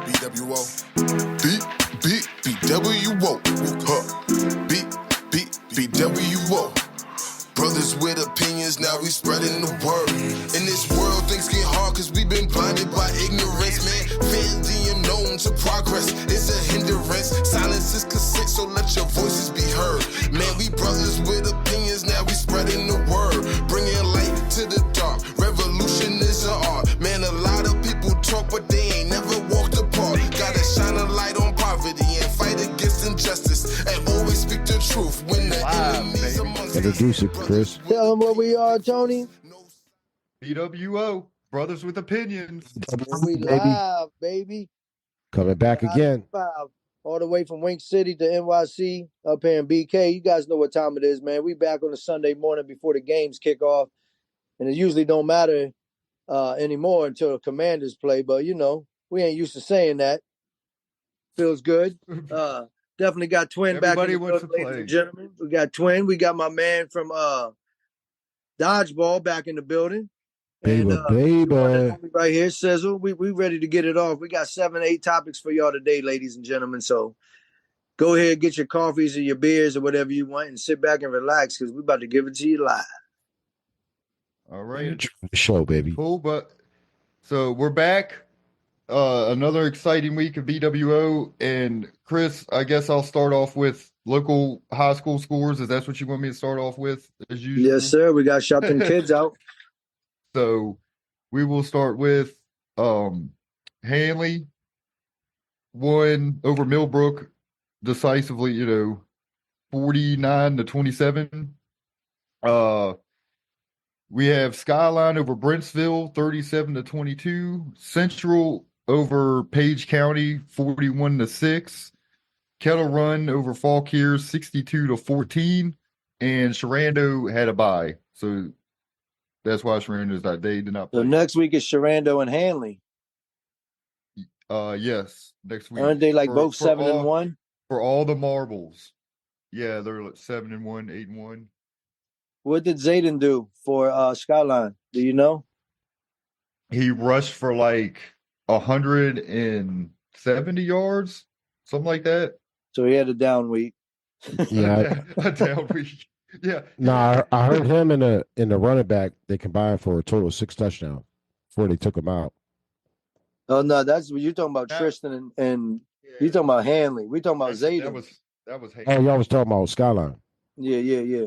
B.W.O. B.W.O. B.W.O. Brothers with opinions, now we spreading the word. In this world, things get hard cause we been blinded by ignorance, man. Fear the unknown to progress is a hindrance. Silence is consent, so let your voices be heard. Man, we brothers with opinions, now we spreading the word. Bringing light to the dark, revolution is an art. Man, a lot of people talk, but they ain't never walked apart. Gotta shine a light on poverty and fight against injustice. And always speak the truth when the enemies amongst us. Introduce it, Chris. Tell them what we are, Tony. B.W.O. Brothers with Opinions. We live, baby. Coming back again. All the way from Wink City to NYC up here in BK. You guys know what time it is, man. We back on a Sunday morning before the games kick off. And it usually don't matter anymore until the Commanders play. But, you know, we ain't used to saying that. Feels good. Definitely got Twin Everybody back in the wants to building, ladies play. and gentlemen. We got Twin. We got my man from Dodgeball back in the building. Baby, Right here, Sizzle. We ready to get it off. We got 7, 8 topics for y'all today, ladies and gentlemen. So go ahead, get your coffees or your beers or whatever you want and sit back and relax because we're about to give it to you live. All right. Show, baby. Cool, but so we're back. Another exciting week of B.W.O. And Chris, I guess I'll start off with local high school scores. Is that what you want me to start off with as usual? Yes, sir. We got to shout them kids out. So we will start with Handley won over Millbrook decisively, 49-27. We have Skyline over Brentsville, 37-22. Central over Page County, 41-6. Kettle Run over Fauquier, 62-14. And Sharando had a bye, so that's why Sharando's not. They did not play. So next week is Sharando and Handley. Yes, next week. Aren't they both 7-1? For all the marbles. Yeah, they're 7-1, 8-1. What did Zayden do for Skyline? Do you know? He rushed for 170 yards, something like that. So he had a down week. Yeah, A down week. Yeah. Nah, I heard him in the running back. They combined for a total of 6 touchdowns before they took him out. Oh no, that's what you're talking about. Tristan and you're talking about Handley. We talking about Zayden. That was. Oh, y'all was talking about Skyline. Yeah.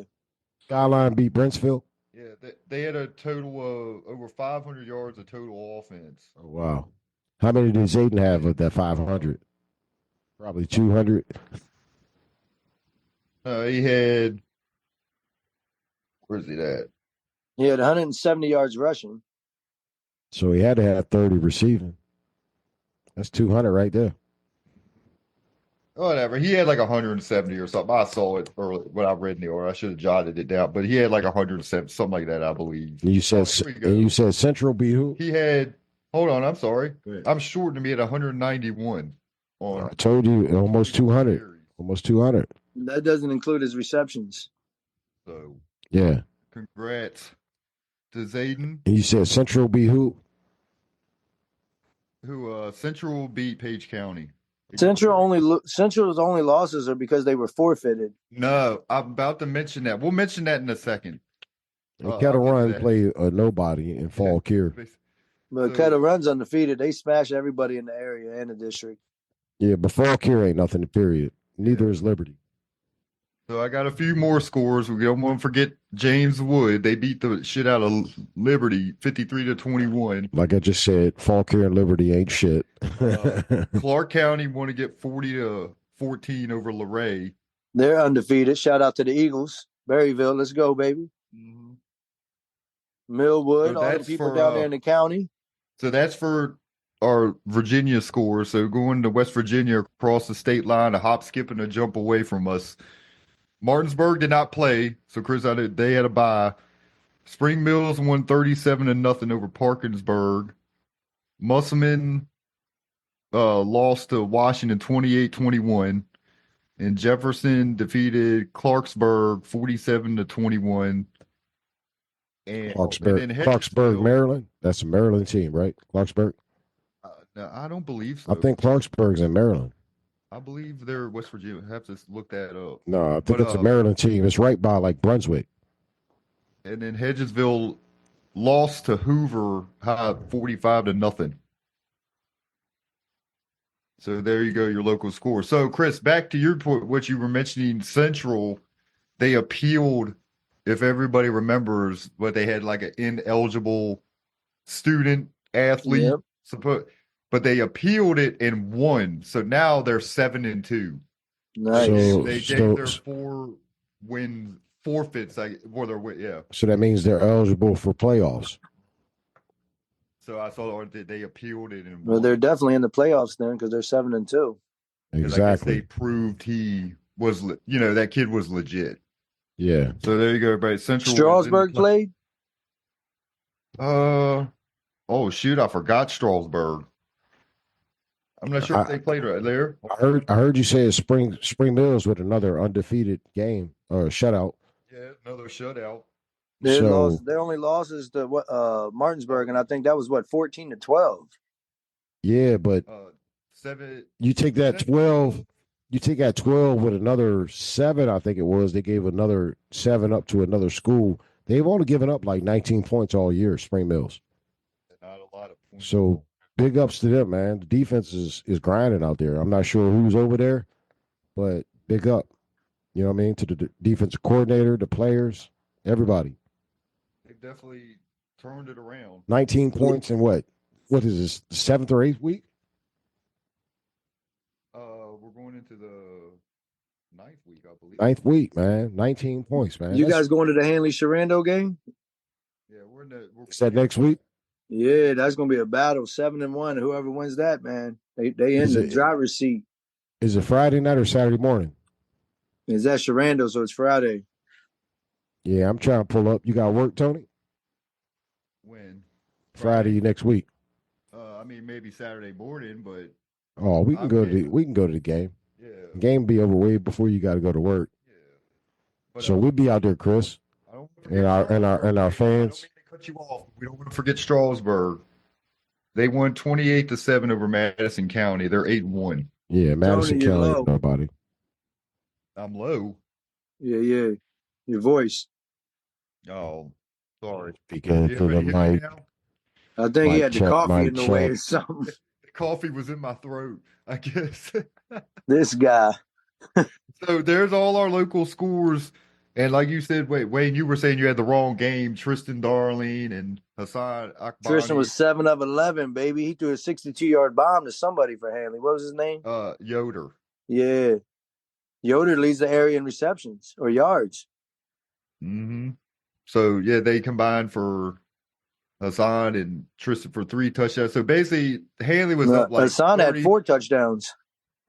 Skyline beat Brentsville. Yeah, they had a total of over 500 yards of total offense. Oh wow! How many did Zayden have of that 500? Probably 200. He had. Where's he at? He had 170 yards rushing. So he had to have 30 receiving. That's 200 right there. Whatever. He had 170 or something. I saw it early when I read in the order. I should have jotted it down, but he had 170, something like that, I believe. And you said Central be who? He had. Hold on, I'm sorry. I'm shorting him. He had 191. I told you, almost 200. Almost 200. That doesn't include his receptions. So yeah. Congrats to Zayden. And you said Central be who? Central beat Page County. Central's only losses are because they were forfeited. No, I'm about to mention that. We'll mention that in a second. Kettle Run played a nobody in Fauquier. But Kettle Run's undefeated. They smash everybody in the area and the district. Yeah, but Fauquier ain't nothing, period. Neither is Liberty. So I got a few more scores. We don't want to forget James Wood. They beat the shit out of Liberty, 53-21. Like I just said, Fauquier and Liberty ain't shit. Clark County want to get 40-14 over Luray. They're undefeated. Shout out to the Eagles. Berryville, let's go, baby. Mm-hmm. Millwood, all the people down there in the county. So that's for our Virginia score. So going to West Virginia across the state line, a hop, skip, and a jump away from us. Martinsburg did not play, so Chris, they had a bye. Spring Mills won 37-0 over Parkinsburg. Musselman lost to Washington 28-21. And Jefferson defeated Clarksburg 47-21. and Clarksburg, then Clarksburg, Hedgesville. Maryland. That's a Maryland team, right? Clarksburg. No, I don't believe I so. think Clarksburg's in Maryland. I believe they're West Virginia. I have to look that up. No, I think But it's a Maryland team. It's right by like Brunswick. and then Hedgesville lost to Hoover High 45-0. So there you go, your local score. So Chris, back to your point, what you were mentioning, Central, they appealed. If everybody remembers, what they had like an ineligible student athlete, Yep. but they appealed it and won. So now they're 7-2. Nice. They gave their 4 win forfeits. Yeah. So that means they're eligible for playoffs. So I saw that they appealed it and Well, won. they're definitely in the playoffs then because they're 7-2. 'Cause I guess Exactly. they proved he was, that kid was legit. Yeah. So there you go, everybody. Central. Strasburg played? Oh shoot, I forgot Strasburg. I'm not sure if they played right there. I heard you say it's Spring Mills with another undefeated game or shutout. Yeah, another shutout. Their only losses to Martinsburg, and I think that was 14-12. Yeah, but 7. you take that 12. You take that 12 with another 7. I think it was. They gave another 7 up to another school. They've only given up like 19 points all year. Spring Mills. Not a lot of points. So big ups to them, man. The defense is grinding out there. I'm not sure who's over there, but big up. You know what I mean? To the defensive coordinator, the players, everybody. They've definitely turned it around. 19 points in what? What is this? The 7th or 8th week? We're going into the 9th week, I believe. 9th week, man. 19 points, man. You guys going to the Handley Sharando game? Yeah, Is that next week? Yeah, that's gonna be a battle. 7-1. Whoever wins that, man, they in the driver's seat. Is it Friday night or Saturday morning? Is that Sharando? So it's Friday. Yeah, I'm trying to pull up. You got work, Tony? When? Friday next week. I mean, maybe Saturday morning, but we can go to the game. Yeah. The game be over way before you got to go to work. Yeah. But, so we'll be out there, Chris, and our fans. I don't mean to cut you off. We don't want to forget Strasburg. They won 28-7 over Madison County. They're 8-1. Yeah, Madison Tony, County. Nobody. I'm low. Yeah. Your voice. Oh, sorry. Speaking to the mic. I think he had the coffee in the way or something. The coffee was in my throat, I guess. This guy. So there's all our local scores. And like you said, Wayne, you were saying you had the wrong game. Tristan Darling and Hassan Akbani. Tristan was 7 of 11, baby. He threw a 62-yard bomb to somebody for Handley. What was his name? Yoder. Yeah. Yoder leads the area in receptions or yards. Mm-hmm. So, yeah, they combined for Hassan and Tristan for 3 touchdowns. So, basically, Handley was up like Hassan had 4 touchdowns.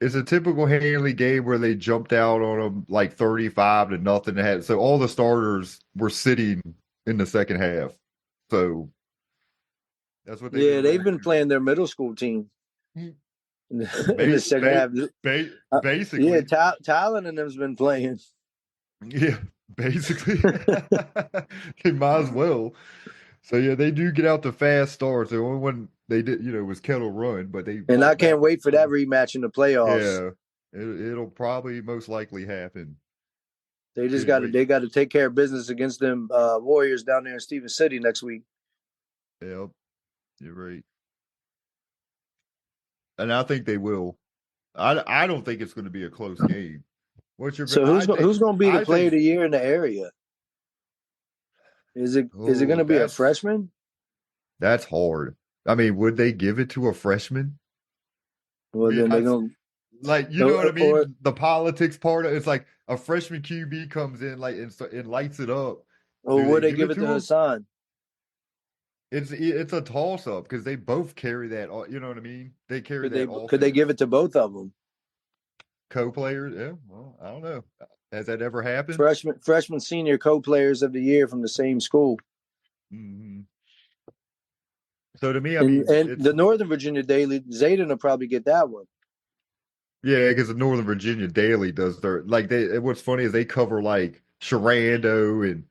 It's a typical Handley game where they jumped out on them like 35-0. So all the starters were sitting in the second half. So that's what they they've been playing their middle school team in the second half. Basically. Yeah, Talon and them's been playing. Yeah, basically. They might as well. So, yeah, they do get out the fast starts. The only one they did, was Kettle Run, but they. And I can't wait for that rematch in the playoffs. Yeah, it'll probably most likely happen. They just got to take care of business against them Warriors down there in Stephen City next week. Yep, you're right. And I think they will. I don't think it's going to be a close game. Who's going to be the player of the year in the area? Is it going to be a freshman? That's hard. I mean, would they give it to a freshman? Well, then they're going to know what I mean? The politics part of it's like a freshman QB comes in and lights it up. Or would they give it to Hassan? It's a toss up because they both carry that. You know what I mean? They carry that. Could they give it to both of them? Co-players? Yeah. Well, I don't know. Has that ever happened? Freshman, senior co-players of the year from the same school. Mm-hmm. So to me, and the Northern Virginia Daily, Zayden will probably get that one. Yeah, because the Northern Virginia Daily does their what's funny is they cover like Sharando and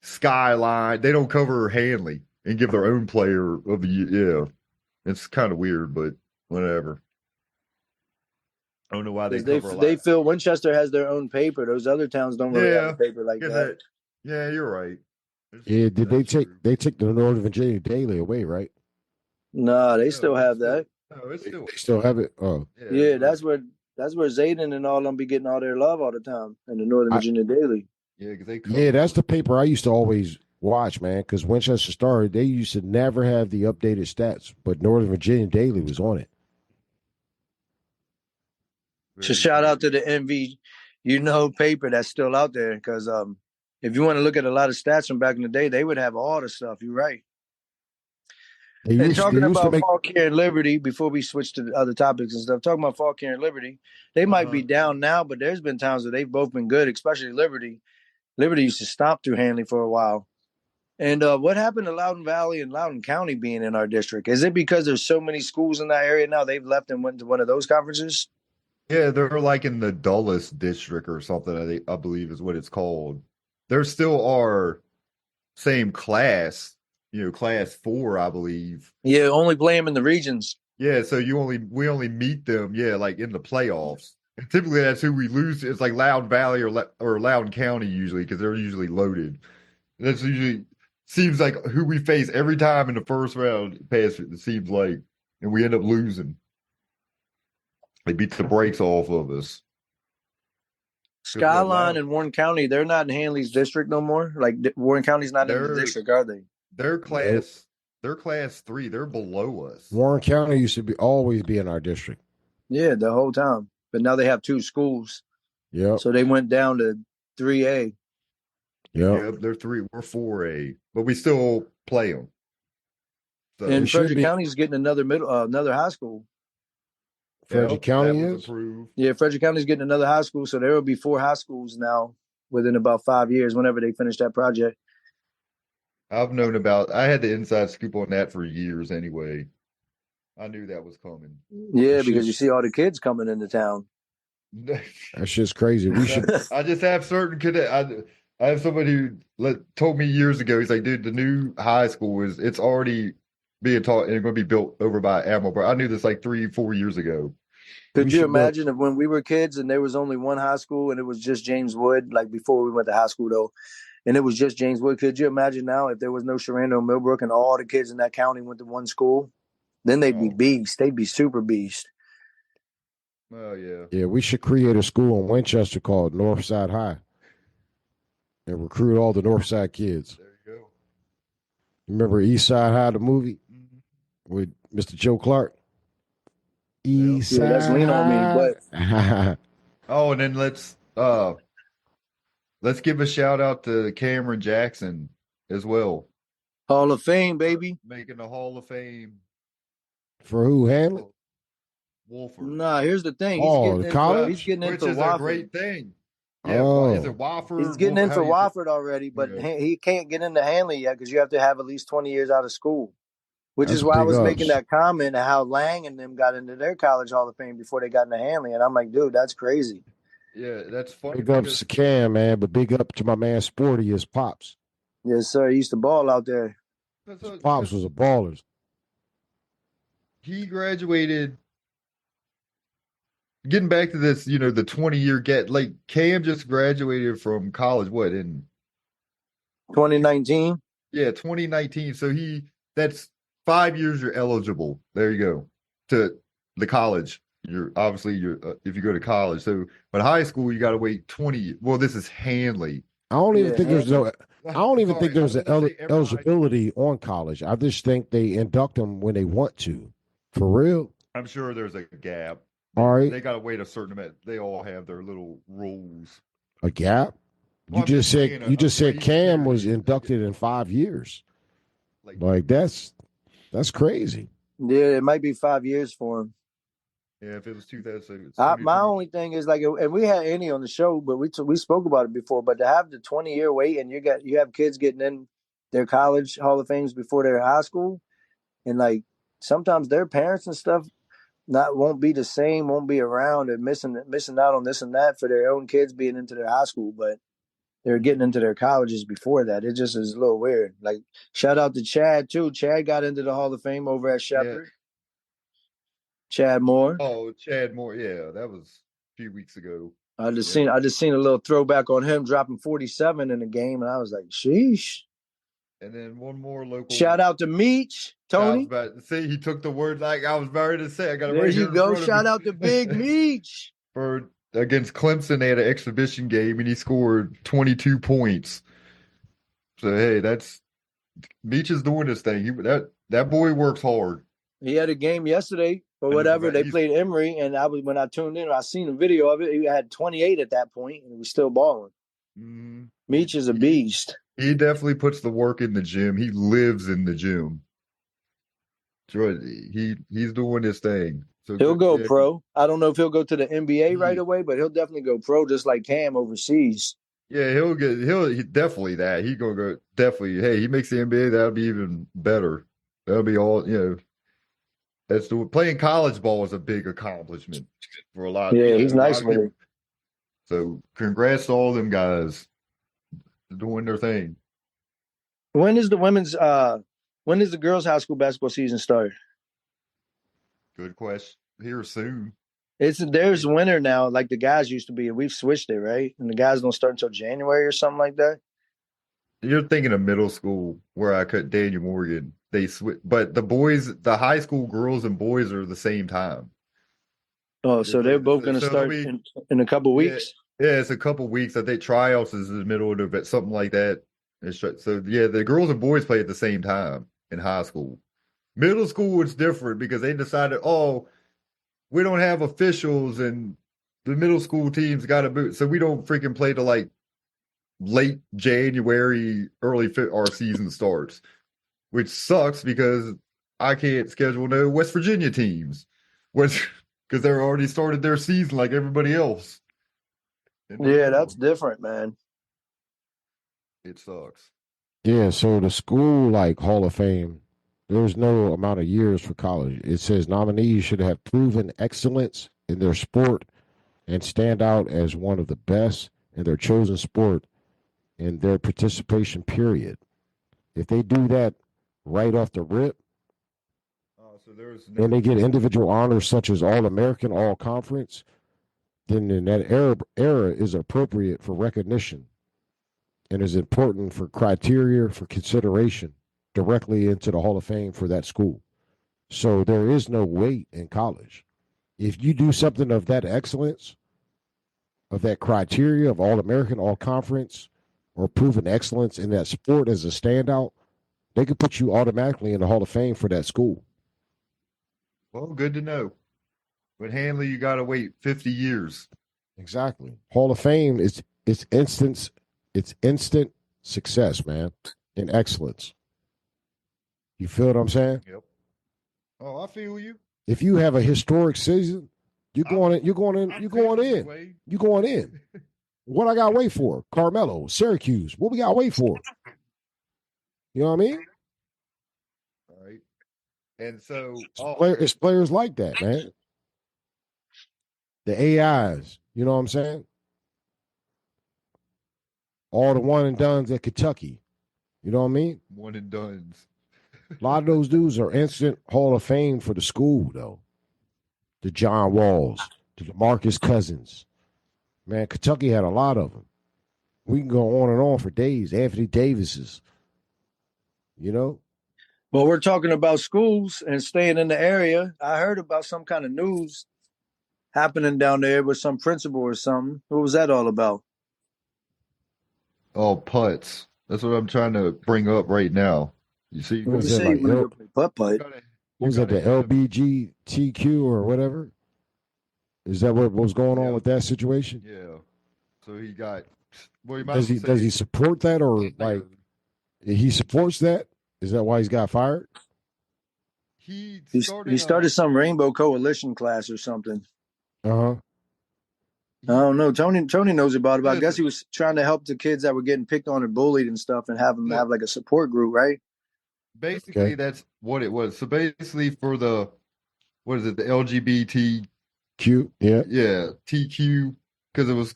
Skyline. They don't cover Handley and give their own player of the year. Yeah, it's kind of weird, but whatever. I don't know why they Because cover a they lot. feel Winchester has their own paper. Those other towns don't really have a Yeah, paper like get that. that. Yeah, you're right. Yeah, did they That's true. they took the Northern Virginia Daily away, right? Nah, they No, still it's have that. no, it's They, still they still have it. Oh, yeah. Yeah, that's where Zayden and all them be getting all their love all the time in the Northern I, Virginia Daily. Yeah, because they yeah, cover. that's the paper I used to always watch, man. Because Winchester Star, they used to never have the updated stats, but Northern Virginia Daily was on it. So Very shout out true. to the NV, paper that's still out there. Because if you want to look at a lot of stats from back in the day, they would have all the stuff. You're right. And They talking used to about make. Fauquier and Liberty, before we switch to the other topics and stuff, talking about Fauquier and Liberty, they might be down now, but there's been times where they've both been good, especially Liberty. Liberty used to stomp through Handley for a while. And what happened to Loudoun Valley and Loudoun County being in our district? Is it because there's so many schools in that area now they've left and went to one of those conferences? Yeah, they're like in the dullest district or something. I believe is what it's called. There still are same class, class 4, I believe. Yeah, only play them in the regions. Yeah, so we only meet them, yeah, like in the playoffs. And typically, that's who we lose to. It's like Loudoun Valley or Loudoun County usually because they're usually loaded. That's usually seems like who we face every time in the first round. It seems like, and we end up losing. They beat the brakes off of us. Skyline and Warren County, they're not in Handley's district no more. Like Warren County's not in the district, are they? They're Nope. they're class 3. They're below us. Warren County used to always be in our district. Yeah, the whole time. But now they have 2 schools. Yep. So they went down to 3A. Yep. They're 3. We're 4A, but we still play them. So And Frederick County's getting another high school. Frederick County that was is? approved. Yeah, Frederick County's getting another high school, so there will be 4 high schools now within about 5 years whenever they finish that project. I had the inside scoop on that for years anyway. I knew that was coming. Yeah, because you see all the kids coming into town. That's just crazy. We should. I just have I have somebody who told me years ago. He's like, dude, the new high school it's already being taught and it's going to be built over by Admiral. I knew this like 3-4 years ago. Could you imagine if when we were kids and there was only one high school and it was just James Wood, like before we went to high school though, and it was just James Wood? Could you imagine now if there was no Sharando Millbrook and all the kids in that county went to one school? Then they'd be beast. They'd be super beast. Oh yeah. Yeah, we should create a school in Winchester called Northside High and recruit all the Northside kids. There you go. Remember East Side High, the movie with Mr. Joe Clark? East Side. Yeah, that's lean on me. But Oh, and then let's give a shout out to Cameron Jackson as well. Hall of Fame, baby. Making the Hall of Fame. For who? Handley? Wolford. Nah, here's the thing. The college? He's getting in Which for is Wofford. a great thing. Yeah, is it Wofford? He's getting in for Wofford already, but he can't get into Handley yet because you have to have at least 20 years out of school. Which is why I was making that comment of how Lang and them got into their college Hall of Fame before they got into Handley. And I'm like, dude, that's crazy. Yeah, that's funny. Big ups to Cam, man, but big up to my man Sporty, his Pops. Yes, sir. He used to ball out there. His Pops was a baller. He graduated. Getting back to this, the 20-year gap. Like Cam just graduated from college. What in 2019? Yeah, 2019. So that's 5 years. You're eligible. There you go to the college. You're if you go to college. So, but high school you got to wait 20. Well, this is Handley. I don't even think there's an eligibility on college. I just think they induct them when they want to. For real. I'm sure there's a gap. All right. They got to wait a certain amount. They all have their little rules. A gap? Well, you just said Cam was inducted in 5 years. Like that's crazy. Yeah, it might be 5 years for him. Yeah, if it was 2000. My only thing is and we had Annie on the show, but we spoke about it before. But to have the 20-year wait, and you have kids getting in their college Hall of Fames before their high school, and sometimes their parents and stuff won't be the same, won't be around, and missing out on this and that for their own kids being into their high school. But they were getting into their colleges before that. It just is a little weird. Like, shout out to Chad too. Chad got into the Hall of Fame over at Shepherd. Chad Moore. Oh, Chad Moore. Yeah, that was a few weeks ago. I just seen a little throwback on him dropping 47 in the game, and I was like, sheesh. And then one more local. Shout out to Meech, Tony. I was about to say, he took the word like I was about to say. I got it there right you here. Go. Shout out to Big Meech. For against Clemson, they had an exhibition game, and he scored 22 points. So hey, Meech is doing this thing. That boy works hard. He had a game yesterday or whatever. They played Emory, and when I tuned in, I seen a video of it. He had 28 at that point, and he was still balling. Mm-hmm. Meech is a beast. He definitely puts the work in the gym. He lives in the gym. He's doing his thing. So he'll go pro. I don't know if he'll go to the NBA right away, but he'll definitely go pro, just like Cam overseas. Yeah, he'll definitely that. He gonna go definitely. Hey, he makes the NBA. That'll be even better. That'll be all. That's playing college ball is a big accomplishment for a lot. Yeah, he's nice with it. So congrats to all them guys doing their thing. When is the girls' high school basketball season start? Good question. Here soon. There's winter now, like the guys used to be. We've switched it, right? And the guys don't start until January or something like that. You're thinking of middle school where I cut Daniel Morgan. They switch, but the high school girls and boys are the same time. Oh, so they're both going to start in a couple weeks? Yeah, it's a couple weeks. I think tryouts is in the middle of it, something like that. So yeah, the girls and boys play at the same time in high school. Middle school, it's different because they decided, we don't have officials and the middle school teams got to boot. So we don't freaking play till like late January, our season starts, which sucks because I can't schedule no West Virginia teams, because they're already started their season like everybody else. Yeah, that's different, man. It sucks. Yeah, so the school Hall of Fame, there's no amount of years for college. It says nominees should have proven excellence in their sport and stand out as one of the best in their chosen sport in their participation period. If they do that right off the rip, and they get individual honors such as All-American, All-Conference, then that era is appropriate for recognition and is important for criteria for consideration directly into the Hall of Fame for that school. So there is no wait in college. If you do something of that excellence, of that criteria of All-American, All-Conference, or proven excellence in that sport as a standout, they could put you automatically in the Hall of Fame for that school. Well, good to know. With Handley, you got to wait 50 years. Exactly. Hall of Fame is instant success, man, and excellence. You feel what I'm saying? Yep. Oh, I feel you. If you have a historic season, you're going in. What I got to wait for? Carmelo, Syracuse. What we got to wait for? You know what I mean? All right. And so it's players like that, man. The AIs, you know what I'm saying? All the one and dones at Kentucky. You know what I mean? One and dones. A lot of those dudes are instant Hall of Fame for the school, though. The John Walls, the DeMarcus Cousins. Man, Kentucky had a lot of them. We can go on and on for days. Anthony Davis's. You know? Well, we're talking about schools and staying in the area. I heard about some kind of news happening down there with some principal or something. What was that all about? Oh, putts. That's what I'm trying to bring up right now. You see, what was that, putt? Was that the LGBTQ or whatever? Is that what was going on with that situation? Yeah. So he got. Well, does he support that, or he supports that? Is that why he's got fired? He started some Rainbow Coalition class or something. I don't know. Tony knows about it, but I guess he was trying to help the kids that were getting picked on and bullied and stuff, and have them have like a support group, right? Basically, that's what it was. So basically, for the LGBTQ? Yeah, TQ, because it was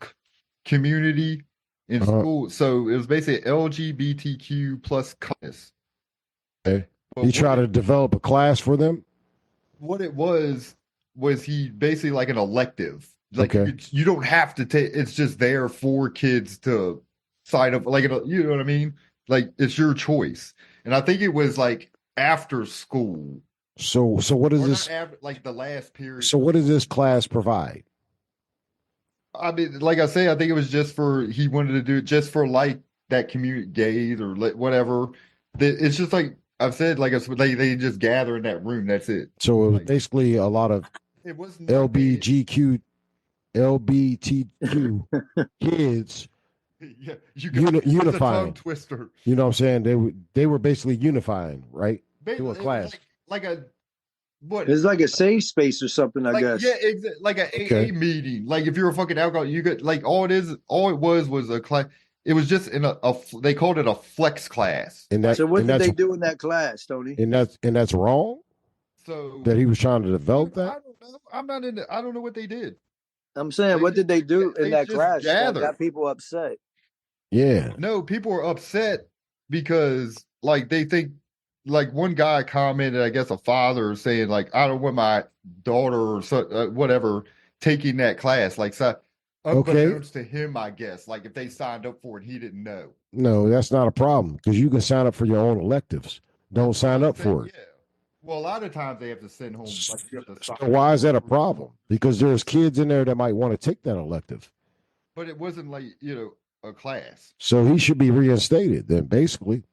community. in school. So it was basically LGBTQ plus kindness. Okay. But He tried to develop a class for them. what it was he basically like an elective. Like Okay. you don't have to take. It's just there for kids to sign up. Like you know what I mean? Like it's your choice. And I think it was like after school. So what is Or this? not after, like the last period. So what does this class provide? I mean, like I say, I think it was just for he wanted to do it just for like that community, gays or whatever. It's just like I've said, like they just gather in that room. That's it. So it was Like, basically a lot of it was LBGQ, LBTQ kids yeah, that's a unifying. tongue twister. You know what I'm saying? They were basically unifying, right? Through a It was class. like a what? It's like a safe space or something, I Like guess. yeah, like an AA meeting. Like if you're a fucking alcoholic, you could like all it was a class. It was just in they called it a flex class. And that, So what and did that's, they do in that class, Tony? and that's wrong. So That he was trying to develop dude, that. I don't know. I'm not in. I don't know what they did. I'm saying, what did they do in that just class that gathered. got people upset? Yeah. No, people are upset because like they think like one guy commented, I guess a father saying like I don't want my daughter or whatever taking that class. Like so, unbeknownst to him, I guess. Like if they signed up for it, he didn't know. No, that's not a problem because you can sign up for your own electives. Don't sign up for it. Yeah. Well, a lot of times they have to send home. Like, you have to So sign why is that a problem? Because there's kids in there that might want to take that elective. But it wasn't like a class. So he should be reinstated then, basically.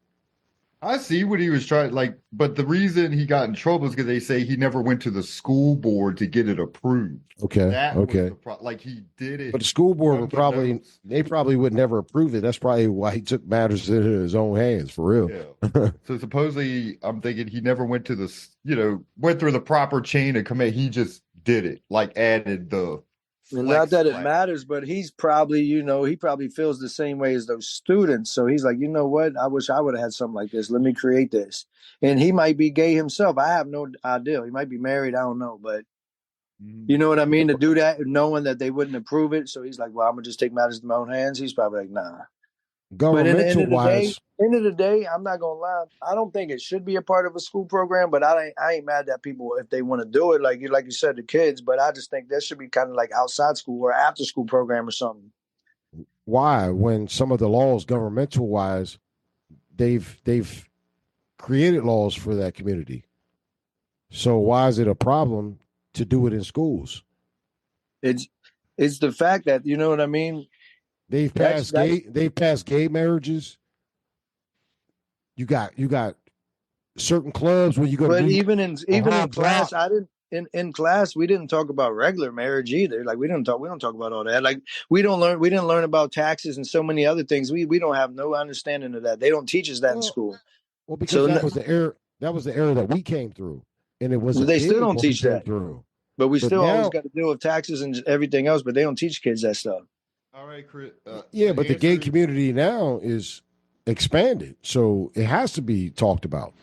I see what he was trying like, but the reason he got in trouble is because they say he never went to the school board to get it approved. Okay. That okay. was like he did it. But the school board would probably would never approve it. That's probably why he took matters into his own hands for real. Yeah. So supposedly, I'm thinking he never went to went through the proper chain of command. He just did it, like added the. And not that it matters, but he's probably, he probably feels the same way as those students. So he's like, you know what? I wish I would have had something like this. Let me create this. And he might be gay himself. I have no idea. He might be married. I don't know. But you know what I mean? To do that, knowing that they wouldn't approve it. So he's like, well, I'm going to just take matters in my own hands. He's probably like, nah. But in the end of the day, I'm not gonna lie. I don't think it should be a part of a school program, but I ain't mad at people if they want to do it, like you said, the kids. But I just think that should be kind of like outside school or after school program or something. Why? When some of the laws, governmental wise, they've created laws for that community. So why is it a problem to do it in schools? It's the fact that you know what I mean. They've passed gay marriages. You got certain clubs where you go. But even in class, in class we didn't talk about regular marriage either. Like we don't talk about all that. Like we didn't learn about taxes and so many other things. We don't have no understanding of that. They don't teach us that in school. Well, because that was the era that we came through, and it was. They still don't teach that. But we still always got to deal with taxes and everything else. But they don't teach kids that stuff. All right, Chris. But the gay community now is expanded, so it has to be talked about.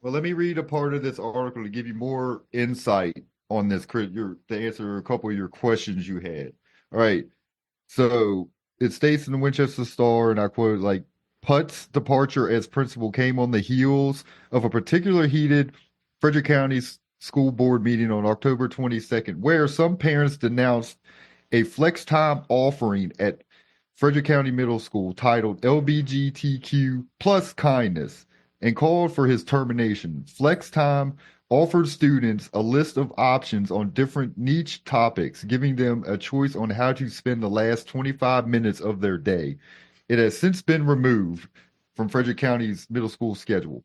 Well, let me read a part of this article to give you more insight on this, Chris. To answer a couple of your questions you had. All right. So it states in the Winchester Star, and I quote, like, Putt's departure as principal came on the heels of a particular heated Frederick County's school board meeting on October 22nd, where some parents denounced a flex time offering at Frederick County Middle School titled LGBTQ plus kindness and called for his termination. Flex time offered students a list of options on different niche topics, giving them a choice on how to spend the last 25 minutes of their day. It has since been removed from Frederick County's middle school schedule.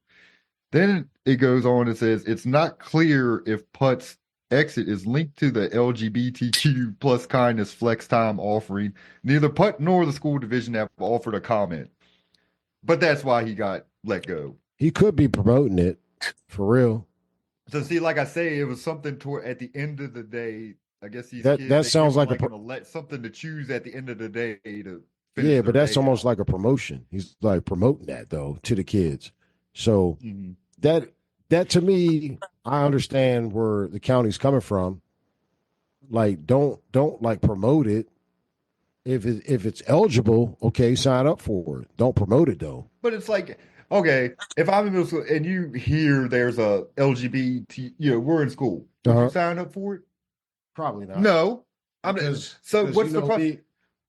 Then it goes on and says, it's not clear if Putt's exit is linked to the LGBTQ plus kindness flex time offering. Neither Putt nor the school division have offered a comment. But that's why he got let go. He could be promoting it for real. So see, like I say, it was something toward at the end of the day. I guess these that kids, sounds like something to choose at the end of the day to finish but that's almost like a promotion. He's like promoting that though to the kids. So that to me, I understand where the county's coming from. Like, don't like promote it. if it's eligible, okay, sign up for it. Don't promote it though. But it's like, okay, if I'm in middle school and you hear there's a LGBT, we're in school, would you sign up for it? Probably not. No. So because what's the problem?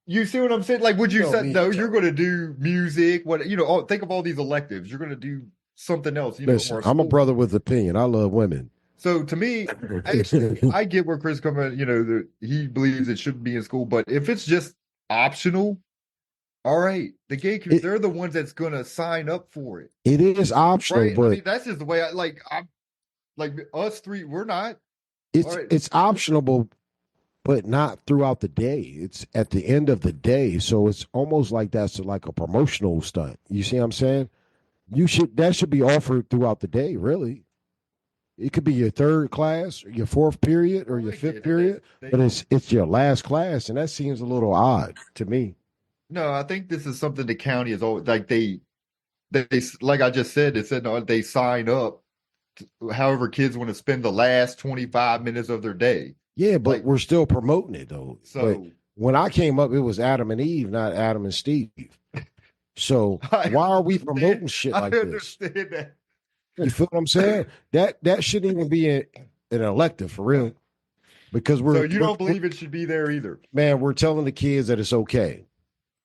You see what I'm saying? Like, would you say no? You're going to do music. Think of all these electives. You're going to do something else. Listen, I'm a brother with opinion. I love women. So to me, I get where Chris coming. He believes it shouldn't be in school, but if it's just optional, all right, the gay community, they're the ones that's going to sign up for it. It is optional, right? but I mean, that's just the way I'm like us three. We're not. It's optional, but not throughout the day. It's at the end of the day, so it's almost like that's like a promotional stunt. You see what I'm saying? That should be offered throughout the day, really. It could be your third class, or your fourth period, or your fifth period, but it's your last class, and that seems a little odd to me. No, I think this is something the county is always like they like I just said, it said no, they sign up however kids want to spend the last 25 minutes of their day. Yeah, but we're still promoting it though. So but when I came up, it was Adam and Eve, not Adam and Steve. So why are we promoting shit like this? I understand that. You feel what I'm saying? That shouldn't even be an elective for real. Because So you don't believe it should be there either. Man, we're telling the kids that it's okay.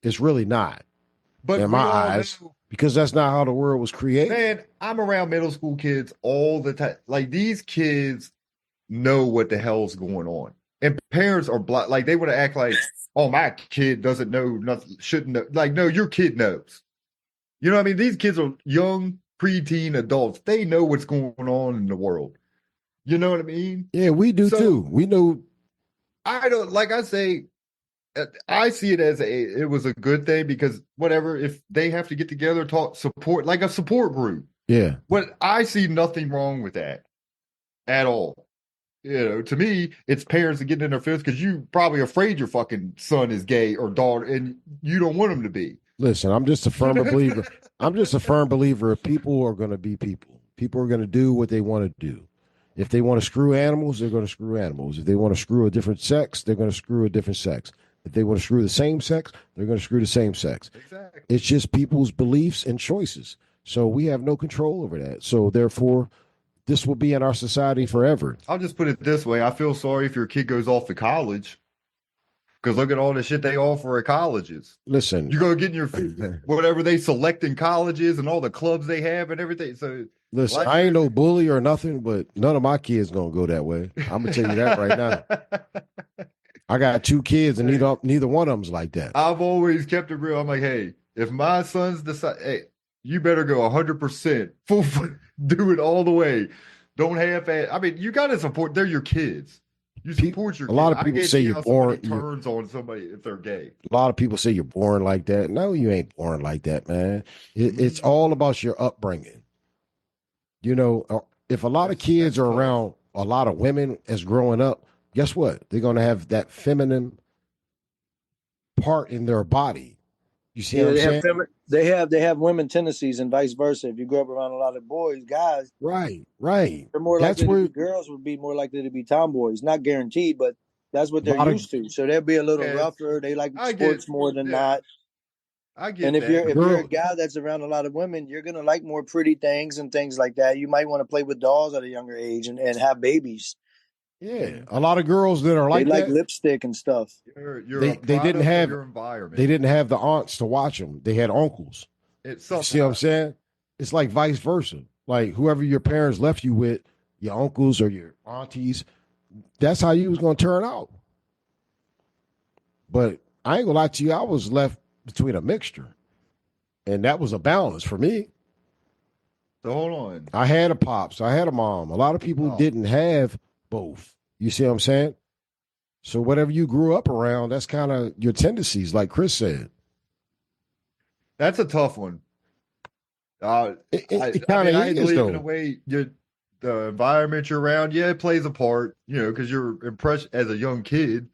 It's really not. But in my eyes, because that's not how the world was created. Man, I'm around middle school kids all the time. Like these kids know what the hell's going on. And parents are like they want to act like, oh, my kid doesn't know nothing, shouldn't know. Like, no, your kid knows. You know what I mean? These kids are young, preteen adults. They know what's going on in the world. You know what I mean? Yeah, we do too. We know. I don't, like I say, I see it as it was a good thing because whatever, if they have to get together, talk, support, like a support group. Yeah. But I see nothing wrong with that at all. To me, it's parents that get in their feelings because you probably afraid your fucking son is gay or daughter, and you don't want him to be. Listen, I'm just a firm believer. I'm just a firm believer. People are going to be people. People are going to do what they want to do. If they want to screw animals, they're going to screw animals. If they want to screw a different sex, they're going to screw a different sex. If they want to screw the same sex, they're going to screw the same sex. Exactly. It's just people's beliefs and choices. So we have no control over that. So therefore, this will be in our society forever. I'll just put it this way. I feel sorry if your kid goes off to college because look at all the shit they offer at colleges. Listen. You're going to get in your whatever they select in colleges and all the clubs they have and everything. So listen, I ain't no bully or nothing, but none of my kids going to go that way. I'm going to tell you that right now. I got 2 kids and neither one of them's like that. I've always kept it real. I'm like, hey, if my sons decide, hey, you better go 100%, full, do it all the way. Don't half-ass. I mean, you got to support. They're your kids. You support your kids. A lot of people say you're boring. Turns on somebody if they're gay. A lot of people say you're boring like that. No, you ain't boring like that, man. It's all about your upbringing. If a lot of kids are around a lot of women as growing up, guess what? They're going to have that feminine part in their body. You see what I'm saying? They have women tendencies and vice versa. If you grow up around a lot of boys, guys, right, they're more likely to be, girls would be more likely to be tomboys. Not guaranteed, but that's what they're used to. So they'll be a little rougher. They like sports more than not. I get and if that. you're a guy that's around a lot of women, you're gonna like more pretty things and things like that. You might want to play with dolls at a younger age and have babies. Yeah, a lot of girls that are like they like that, lipstick and stuff. They didn't have your environment. They didn't have the aunts to watch them. They had uncles. You see what I'm saying? It's like vice versa. Like whoever your parents left you with, your uncles or your aunties, that's how you was gonna turn out. But I ain't gonna lie to you, I was left between a mixture, and that was a balance for me. So hold on. I had a pops. I had a mom. A lot of people didn't have both. You see what I'm saying? So whatever you grew up around, that's kind of your tendencies, like Chris said. That's a tough one. It kind of is, though. In a way, the environment you're around, it plays a part, because you're impressed as a young kid.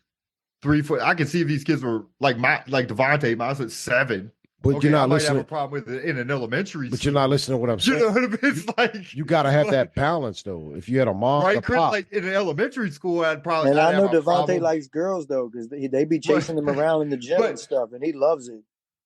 3 foot. I can see if these kids were like Devontae, mine's at 7. But Okay, you're I not might have a listening. problem with it in an elementary But school. you're not listening to what I'm You saying. know what I mean? It's like You got to have like, that balance, though. If you had a mom and right, a Chris. pop, Like in an elementary school, And I'd I have know a Devontae problem. likes girls though, because they be But chasing him around in the gym and but stuff, and he loves it.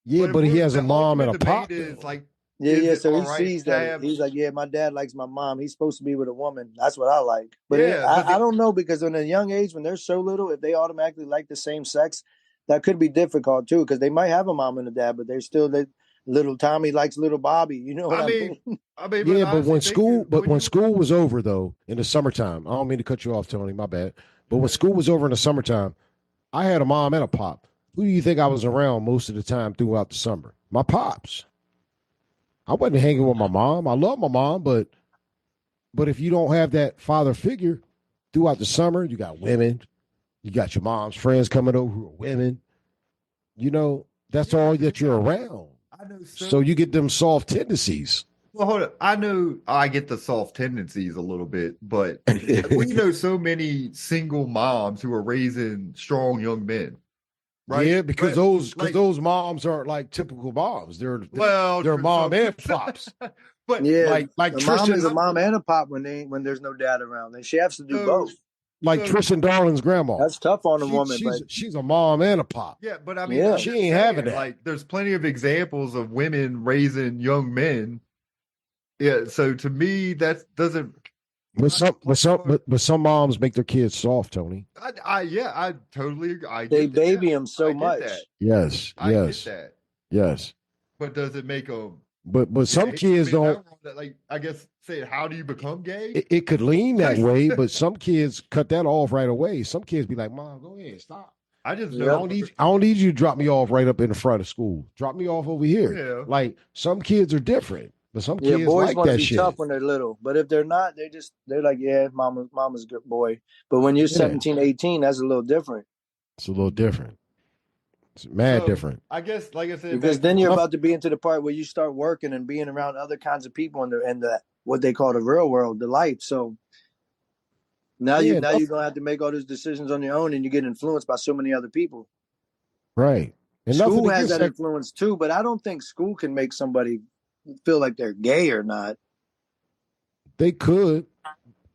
yeah, but he has a the mom and a ultimate pop, debate is though. like, Yeah, is yeah. it So all he right sees to that. have? He's like, yeah, my dad likes my mom. He's supposed to be with a woman. That's what I like. But Yeah, but I don't know, because in a young age, when they're so little, if they automatically like the same sex, that could be difficult too, because they might have a mom and a dad, but they're still that little Tommy likes little Bobby. You know what I I mean, mean? but Yeah, but honestly, when school was over, though, in the summertime, I don't mean to cut you off, Tony, my bad. But when school was over in the summertime, I had a mom and a pop. Who do you think I was around most of the time throughout the summer? My pops. I wasn't hanging with my mom. I love my mom, but if you don't have that father figure throughout the summer, you got women, you got your mom's friends coming over who are women. You know, that's all that you're around. I know So you get them soft tendencies. Well, hold on. I know I get the soft tendencies a little bit, but we know so many single moms who are raising strong young men, right? Yeah, because Like, those moms aren't like typical moms. They're well, they're true, mom some- and pops. but Yeah, Like a mom is Tristan, a mom and a pop when there's no dad around, and she has to do so both. like so Tristan Darling's grandma. That's tough on a woman, She's a mom and a pop. yeah, but I mean, Yeah. I'm She just ain't saying, having that. like, there's plenty of examples of women raising young men. Yeah, so to me, that doesn't. But some moms make their kids soft, Tony. I totally agree. I they get that. baby him so I get much. that. Yes, I get yes, that. yes. But does it make them But some gay? kids I mean, don't. like, I guess, say, how do you become gay? It could lean that way, but some kids cut that off right away. Some kids be like, "Mom, go ahead, stop. I just I know. don't need you to drop me off right up in the front of school. Drop me off over here." Yeah. Like some kids are different, but some Yeah, kids boys like want to that be shit. tough when they're little, but if they're not, they're like, yeah, mama's good boy. But when you're Yeah. 17, 18, that's a little different, It's a little different. It's mad So, different. I guess, like I said, because back then to- you're about to be into the part where you start working and being around other kinds of people in the what they call the real world, the life. So now Yeah, you're gonna have to make all those decisions on your own, and you get influenced by so many other people. right. And nothing School has against that influence too, but I don't think school can make somebody feel like they're gay or not. They could,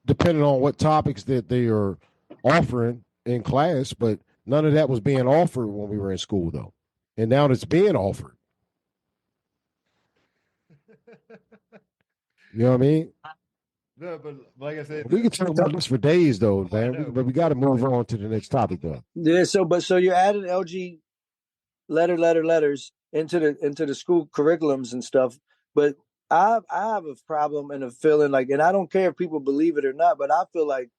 depending on what topics that they are offering in class, but none of that was being offered when we were in school, though. And now it's being offered. You know what I mean? No, but like I said, We can talk about this for days, though, I know. man. But we got to move on to the next topic, though. Yeah, so you're adding LG letters into the school curriculums and stuff, but I have a problem and a feeling like, and I don't care if people believe it or not, but I feel like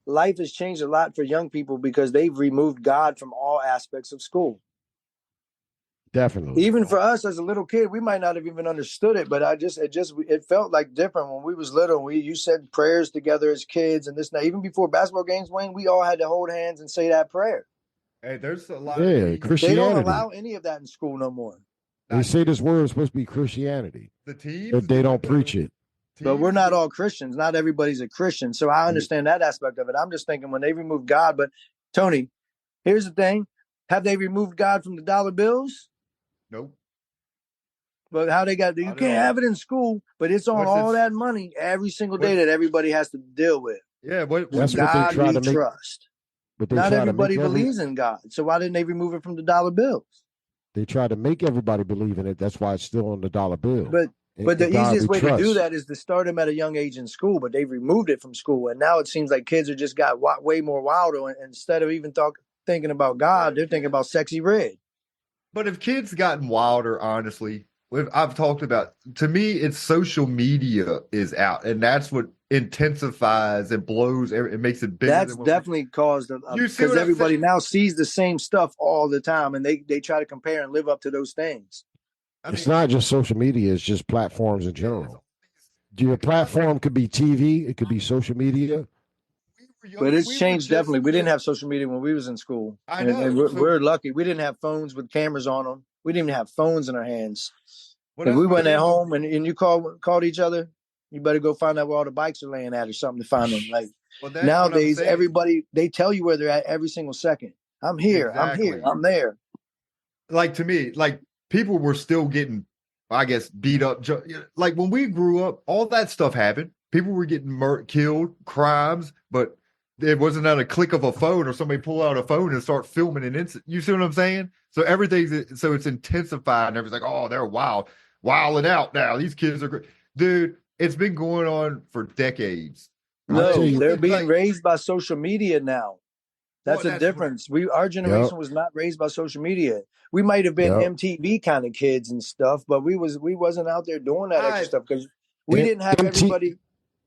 life has changed a lot for young people because they've removed God from all aspects of school. Definitely. Even for us as a little kid, we might not have even understood it, but it felt like different when we was little. You said prayers together as kids and this. Now, even before basketball games, Wayne, we all had to hold hands and say that prayer. hey, there's a lot Yeah, of things. Christianity. They don't allow any of that in school no more. They say this word is supposed to be Christianity, The teams, but they don't preach it. But we're not all Christians. Not everybody's a Christian. So I understand that aspect of it. I'm just thinking when they remove God. But Tony, here's the thing. Have they removed God from the dollar bills? Nope. But how they got, you can't have it in school, but it's on all that money every single day that everybody has to deal with. Yeah, what That's what God they try we to make. trust. But they Not try everybody to make believes in God. So why didn't they remove it from the dollar bills? They try to make everybody believe in it. That's why it's still on the dollar bill. But the God easiest we way to do trust. that is to start them at a young age in school, but they've removed it from school. And now it seems like kids are just got way more wilder. And instead of even thinking about God, they're thinking about sexy red. But if kids gotten wilder, honestly, I've talked about, to me, it's social media is out, and that's what intensifies and blows. It makes it bigger. That's definitely caused because everybody now sees the same stuff all the time, and they try to compare and live up to those things. It's not just social media; it's just platforms in general. Your platform could be TV, it could be social media. But it's changed definitely. We didn't have social media when we was in school. I know. And we're lucky. We didn't have phones with cameras on them. We didn't even have phones in our hands. If we went at home and you called each other, you better go find out where all the bikes are laying at or something to find them. Like nowadays, everybody, they tell you where they're at every single second. I'm here. Exactly. I'm here. I'm there. Like to me, like people were still getting, I guess, beat up. Like when we grew up, all that stuff happened. People were getting killed, crimes, but it wasn't at a click of a phone or somebody pull out a phone and start filming an incident. You see what I'm saying? So so it's intensified and everything's like, oh, they're wilding out now. These kids are great. Dude, it's been going on for decades. No, they're being raised by social media now. That's a difference. Our generation was not raised by social media. We might have been MTV kind of kids and stuff, but we wasn't out there doing that extra stuff because we didn't have everybody.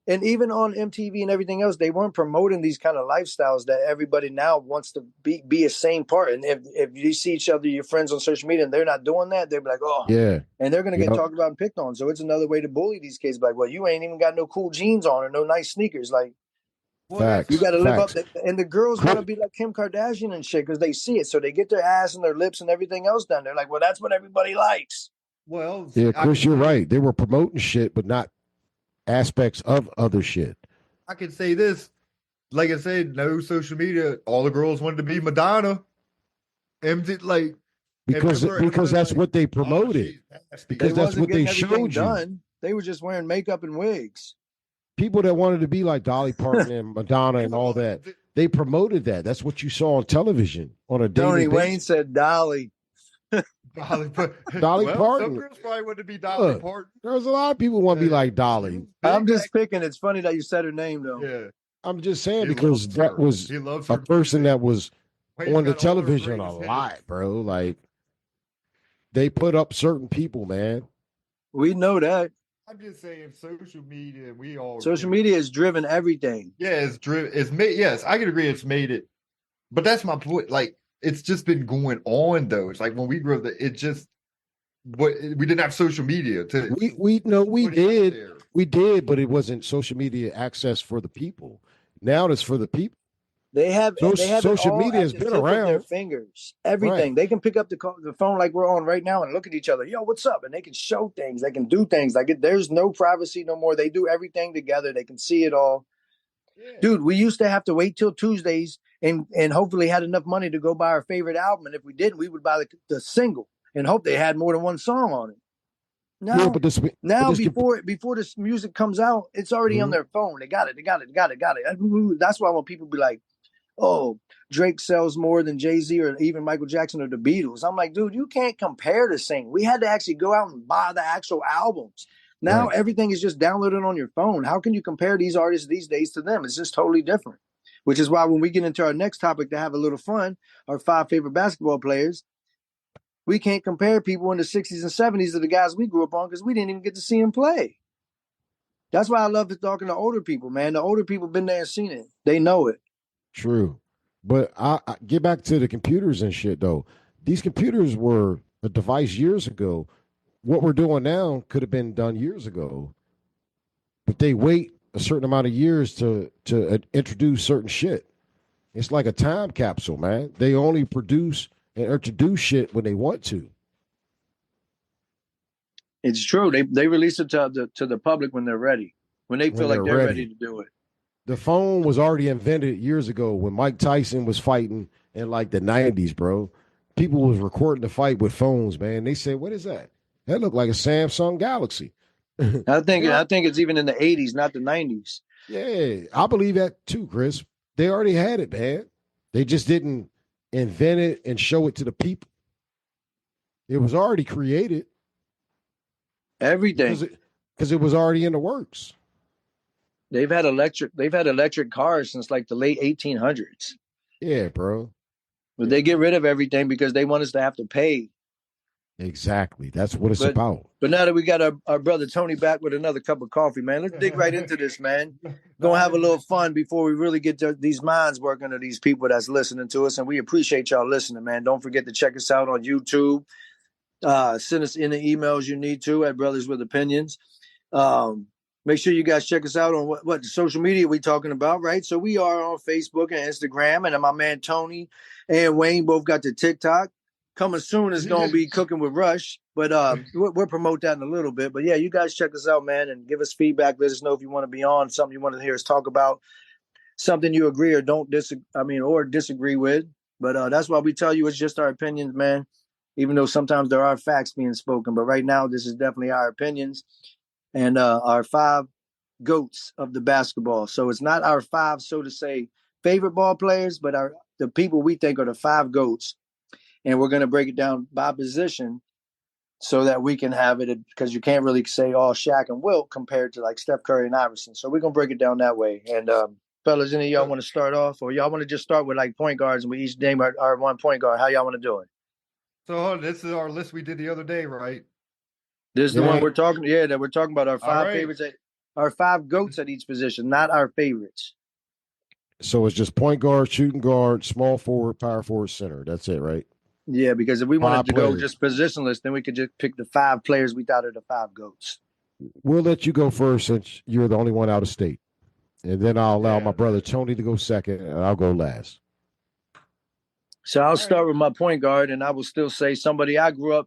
And even on MTV and everything else, they weren't promoting these kind of lifestyles that everybody now wants to be a same part. And if you see each other, your friends on social media, and they're not doing that, they'll be like, oh, yeah. And they're going to get talked about and picked on. So it's another way to bully these kids. Like, well, you ain't even got no cool jeans on or no nice sneakers. Like, facts, you got to live facts. up. And the girls want to be like Kim Kardashian and shit because they see it. So they get their ass and their lips and everything else done. They're like, well, that's what everybody likes. Well, yeah, Chris, you're right. They were promoting shit, but not aspects of other shit. I can say this, like I said, no social media. All the girls wanted to be Madonna, because that's what they promoted. Because that's what they showed you. Done. They were just wearing makeup and wigs. People that wanted to be like Dolly Parton and Madonna and all that, they promoted that. That's what you saw on television on a daily basis. Tony Wayne said Dolly. Dolly Parton. Some girls probably want to be Dolly Parton. There's a lot of people want to be like Dolly. I'm just picking. It's funny that you said her name, though. Yeah. I'm just saying because that was a person that was on the television a lot, bro. Like, they put up certain people, man. We know that. I'm just saying social media, social media has driven everything. Yeah, it's made, yes, I can agree it's made it. But that's my point. Like, it's just been going on though. It's like when we grew up, we didn't have social media to we did, but it wasn't social media access for the people. Now it's for the people. They have social media has been around. Their fingers, everything. Right. They can pick up the phone like we're on right now and look at each other. Yo, what's up? And they can show things. They can do things. There's no privacy no more. They do everything together. They can see it all. Yeah. Dude, we used to have to wait till Tuesdays and hopefully had enough money to go buy our favorite album. And if we didn't, we would buy the single and hope they had more than one song on it. Before this music comes out, it's already on their phone. They got it. That's why when people be like, oh, Drake sells more than Jay-Z or even Michael Jackson or the Beatles. I'm like, dude, you can't compare the thing. We had to actually go out and buy the actual albums. Now everything is just downloaded on your phone. How can you compare these artists these days to them? It's just totally different. Which is why when we get into our next topic to have a little fun, our 5 favorite basketball players, we can't compare people in the 60s and 70s to the guys we grew up on because we didn't even get to see them play. That's why I love talking to older people, man. The older people been there and seen it. They know it. True. But I get back to the computers and shit, though. These computers were a device years ago. What we're doing now could have been done years ago. But they wait a certain amount of years to introduce certain shit. It's like a time capsule, man. They only produce and introduce shit when they want to. It's true. They release it to the public when they're ready. When they feel like they're ready to do it. The phone was already invented years ago when Mike Tyson was fighting in like the 90s, bro. People was recording the fight with phones, man. They said, what is that? That looked like a Samsung Galaxy. I think it's even in the 80s, not the 90s. Yeah, I believe that too, Chris. They already had it, man. They just didn't invent it and show it to the people. It was already created. Everything. Because it was already in the works. They've had electric cars since like the late 1800s. Yeah, bro. But they get rid of everything because they want us to have to pay. Exactly. That's what it's about. But now that we got our brother Tony back with another cup of coffee, man, let's dig right into this, man. Gonna have a little fun before we really get these minds working to these people that's listening to us. And we appreciate y'all listening, man. Don't forget to check us out on YouTube. Send us any emails you need to at Brothers with Opinions. Make sure you guys check us out on what social media we talking about, right? So we are on Facebook and Instagram, and my man Tony and Wayne both got the TikTok. Coming soon is going to be Cooking with Rush, but we'll promote that in a little bit. But yeah, you guys check us out, man, and give us feedback. Let us know if you want to be on, something you want to hear us talk about, something you agree or disagree with. But that's why we tell you it's just our opinions, man. even though sometimes there are facts being spoken. But right now, this is definitely our opinions and our 5 GOATs of the basketball. So it's not our 5, so to say, favorite ball players, but the people we think are the 5 GOATs. And we're going to break it down by position so that we can have it, because you can't really say all Shaq and Wilt compared to like Steph Curry and Iverson. So we're going to break it down that way. And fellas, any of y'all want to start off, or y'all want to just start with like point guards and we each name our one point guard? How y'all want to do it? So this is our list we did the other day, right? This is the one we're talking. Yeah, that we're talking about our 5 favorites, our 5 GOATs at each position, not our favorites. So it's just point guard, shooting guard, small forward, power forward, center. That's it, right? Yeah, because if we wanted 5 to players. go just positionless, then we could just pick the 5 players we thought are the 5 GOATs. We'll let you go first since you're the only one out of state. And then I'll allow my brother Tony to go second, and I'll go last. So I'll start with my point guard, and I will still say somebody I grew up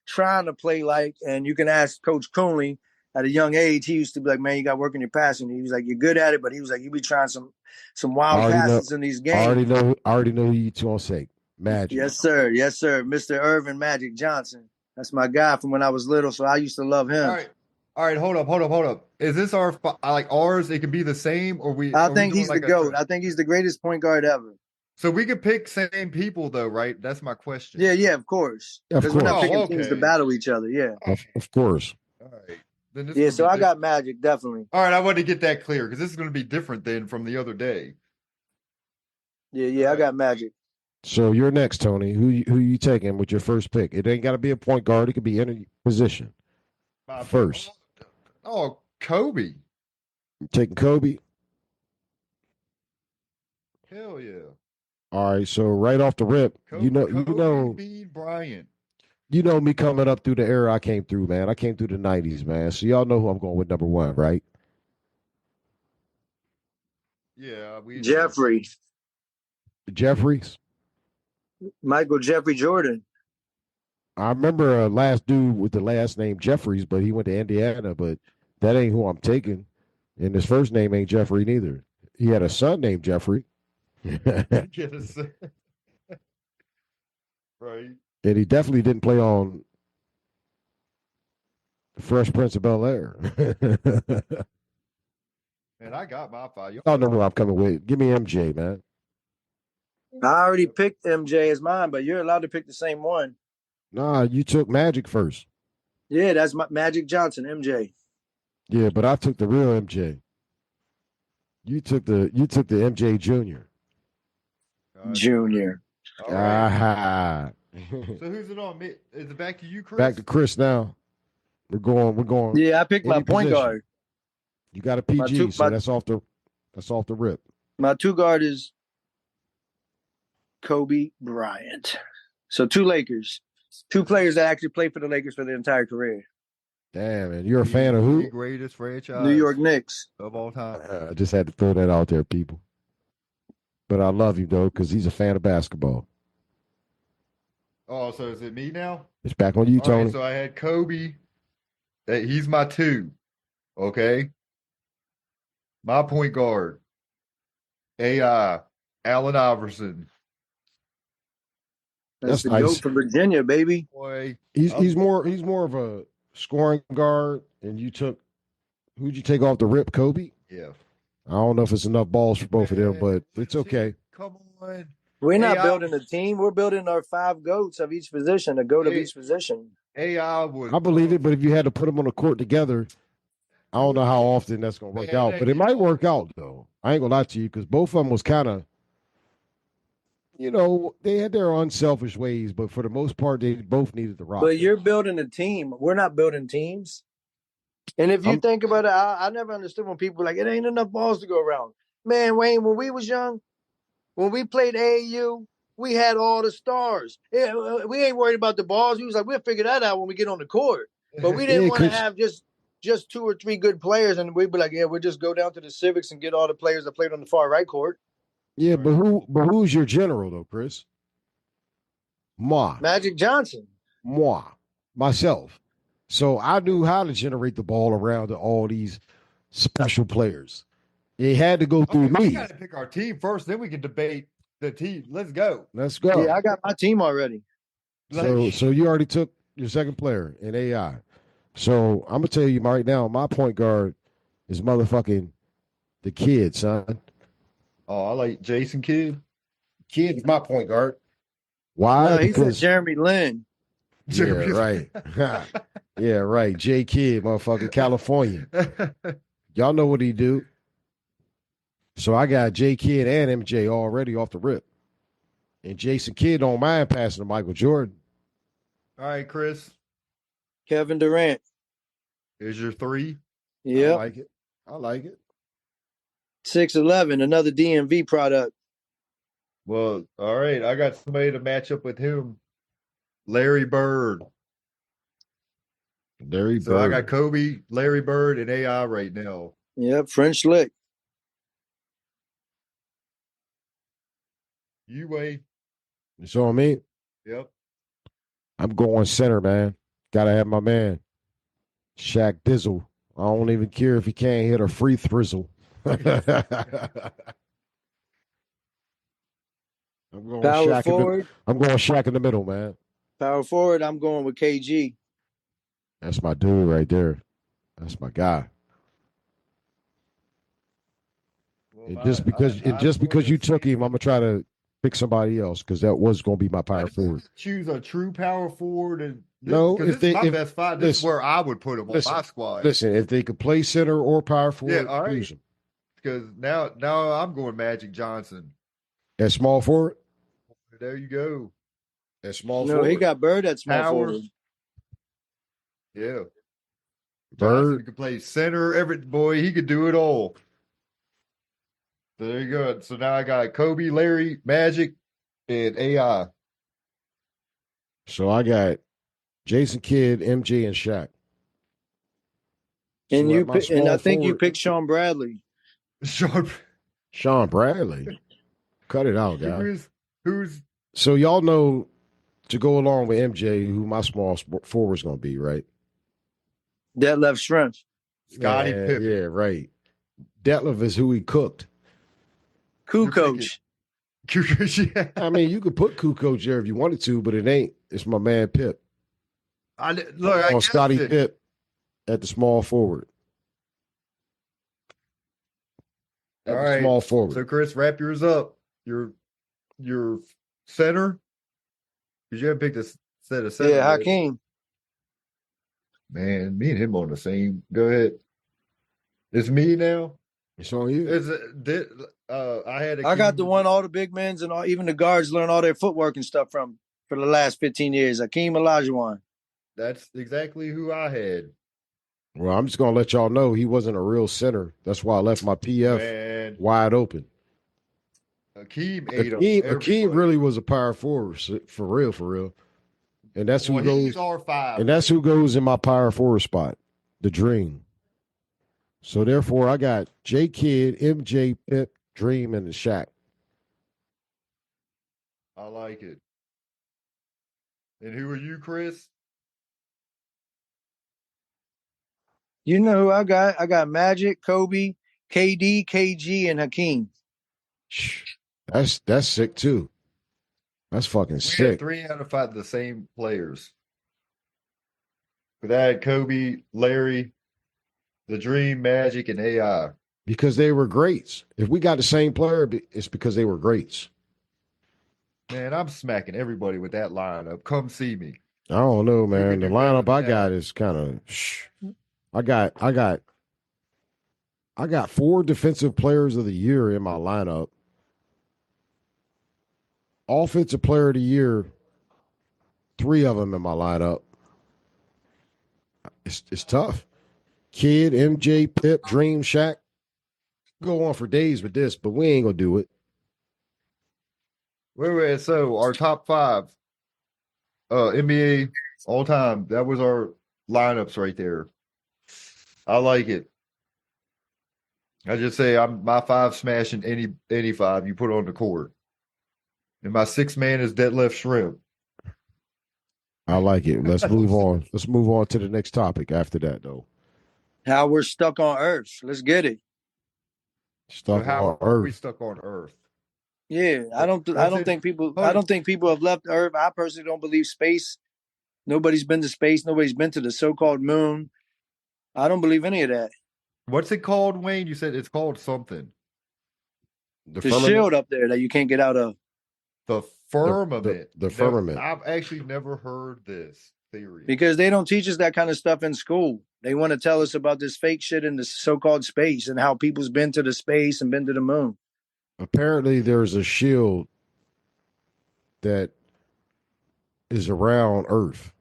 trying to play like, and you can ask Coach Coonley at a young age, he used to be like, man, you got to work on your passing. He was like, you're good at it, but he was like, you be trying some wild passes in these games. I already know who you two on say. Magic. Yes, sir. Yes, sir. Mr. Irvin Magic Johnson. That's my guy from when I was little, so I used to love him. All right. Hold up. Is this ours? It can be the same, or we? I think he's the GOAT. I think he's the greatest point guard ever. So we could pick same people, though, right? That's my question. Yeah, of course. Because we're not picking teams to battle each other. Yeah, of course. All right. So I got Magic, definitely. All right, I wanted to get that clear because this is going to be different than from the other day. Yeah, I got Magic. So you're next, Tony. Who you taking with your first pick? It ain't got to be a point guard. It could be any position. First. Oh, Kobe. You taking Kobe? Hell yeah. All right, so right off the rip, Kobe Bryant. You know me coming up through the era I came through, man. I came through the 90s, man. So y'all know who I'm going with number 1, right? Yeah, Jeffries? Michael Jeffrey Jordan. I remember a last dude with the last name Jeffries, but he went to Indiana, but that ain't who I'm taking. And his first name ain't Jeffrey neither. He had a son named Jeffrey. Right. And he definitely didn't play on Fresh Prince of Bel-Air. And I got my 5. Y'all know who I'm coming with. Give me MJ, man. I already picked MJ as mine, but you're allowed to pick the same one. Nah, you took Magic first. Yeah, that's my Magic Johnson, MJ. Yeah, but I took the real MJ. You took the MJ Jr. Junior. Right. So who's it on? Is it back to you, Chris? Back to Chris now. We're going. Yeah, I picked my point guard. You got a PG, so that's off the rip. My 2 guard is Kobe Bryant. So 2 Lakers. 2 players that actually played for the Lakers for their entire career. Damn, and you're a fan of who? The greatest franchise. New York Knicks. Of all time. I just had to throw that out there, people. But I love you, though, because he's a fan of basketball. Oh, so is it me now? It's back on you, Tony. Right, so I had Kobe. He's my 2. Okay? My point guard. AI. Allen Iverson. That's the nice. GOAT for Virginia, baby. Boy, he's more of a scoring guard, and who'd you take off the rip, Kobe? Yeah. I don't know if it's enough balls for both of them, but it's okay. Come on. We're not building a team. We're building our 5 GOATs of each position, a GOAT of each position. I believe it, but if you had to put them on the court together, I don't know how often that's going to work out. But it might work out, though. I ain't going to lie to you, because both of them was kind of, they had their unselfish ways, but for the most part, they both needed the rock. But you're building a team. We're not building teams. And if you think about it, I never understood when people were like, it ain't enough balls to go around. Man, Wayne, when we was young, when we played AAU, we had all the stars. We ain't worried about the balls. We was like, we'll figure that out when we get on the court. But we didn't want to have just 2 or 3 good players, and we'd be like, we'll just go down to the Civics and get all the players that played on the far right court. Yeah, but who's your general, though, Chris? Moi. Magic Johnson. Moi. Myself. So I knew how to generate the ball around to all these special players. It had to go through me. We got to pick our team first, then we can debate the team. Let's go. Let's go. Yeah, I got my team already. So you already took your second player in AI. So I'm gonna tell you right now, my point guard is motherfucking the kid, son. Oh, I like Jason Kidd. Kid is my point guard. Why? No, he said Because Jeremy Lin. yeah, right. Yeah, right. J Kidd, motherfucker, California. Y'all know what he do. So I got J Kidd and MJ already off the rip. And Jason Kidd don't mind passing to Michael Jordan. All right, Chris. Kevin Durant. Here's your 3. I Yep. like it. I like it. 6'11", another DMV product. Well, all right. I got somebody to match up with him. Larry Bird. Larry So I Bird. got Kobe, Larry Bird, and AI right now. Yep, French lick. You wait. You saw me? Yep. I'm going center, man. Gotta have my man. Shaq Dizzle. I don't even care if he can't hit a free thrizzle. I'm going Power Shaq forward. I'm going Shaq in the middle, man. Power forward, I'm going with KG. That's my dude right there. That's my guy. Well, And just because you took him, I'm gonna try to pick somebody else because that was gonna be my power forward. Choose a true power forward and No, this is my best 5. This is where I would put him on my squad. Listen, if they could play center or power forward, all right. use them. Because now I'm going Magic Johnson. At small forward. There you go. At small No, forward. he got Bird at small forward. Yeah. Bird. Johnson could play center. He could do it all. So there you go. So now I got Kobe, Larry, Magic, and AI. So I got Jason Kidd, MJ, and Shaq. And So I think you picked Sean Bradley. Sean Bradley. Cut it out, guys. Who's So y'all know to go along with MJ, who my small forward is going to be, right? Detlef Schrempf. Scottie Pippen. Yeah, right. Detlef is who he cooked. Coach. Yeah. I mean, you could put Coach there if you wanted to, but it ain't. It's my man Pip. I Scottie Pip at the small forward. All right. Small forward. So Chris, wrap yours up. Your center, because you haven't picked a set of center. Yeah, Hakeem. Man, me and him on the same. Go ahead. It's me now. It's on you. I got the one all the big men and even the guards learn all their footwork and stuff from for the last 15 years. Hakeem Olajuwon. That's exactly who I had. Well, I'm just going to let y'all know he wasn't a real center. That's why I left my PF wide open. Hakeem really was a power forward, for real. And that's who goes. He's R5. And that's who goes in my power forward spot, the Dream. So therefore, I got J Kidd, MJ, Pip, Dream, and the Shaq. I like it. And who are you, Chris? You know who I got? I got Magic, Kobe, KD, KG, and Hakeem. That's sick too. That's fucking sick. We had 3 out of 5 the same players. But I had Kobe, Larry, the Dream, Magic, and AI. Because they were greats. If we got the same player, it's because they were greats. Man, I'm smacking everybody with that lineup. Come see me. I don't know, man. The lineup I got is kind of. I got 4 defensive players of the year in my lineup. Offensive player of the year, 3 of them in my lineup. It's tough. Kid, MJ, Pip, Dream, Shaq. Go on for days with this, but we ain't gonna do it. Wait. So our top 5 NBA all time. That was our lineups right there. I like it. I just say I'm my 5 smashing any 5 you put on the court. And my 6th man is Detlef Schrempf. I like it. Let's move on. Let's move on to the next topic after that, though. How we're stuck on Earth. Let's get it. Stuck How on are Earth. we stuck on Earth? Yeah, I don't What's it? think people Hold on. have left Earth. I personally don't believe space. Nobody's been to space. Nobody's been to the so-called moon. I don't believe any of that. What's it called, Wayne? You said it's called something. The The firmament. shield up there that you can't get out of. The firmament. The firmament. I've actually never heard this theory. Because they don't teach us that kind of stuff in school. They want to tell us about this fake shit in the so-called space and how people's been to the space and been to the moon. Apparently, there's a shield that is around Earth.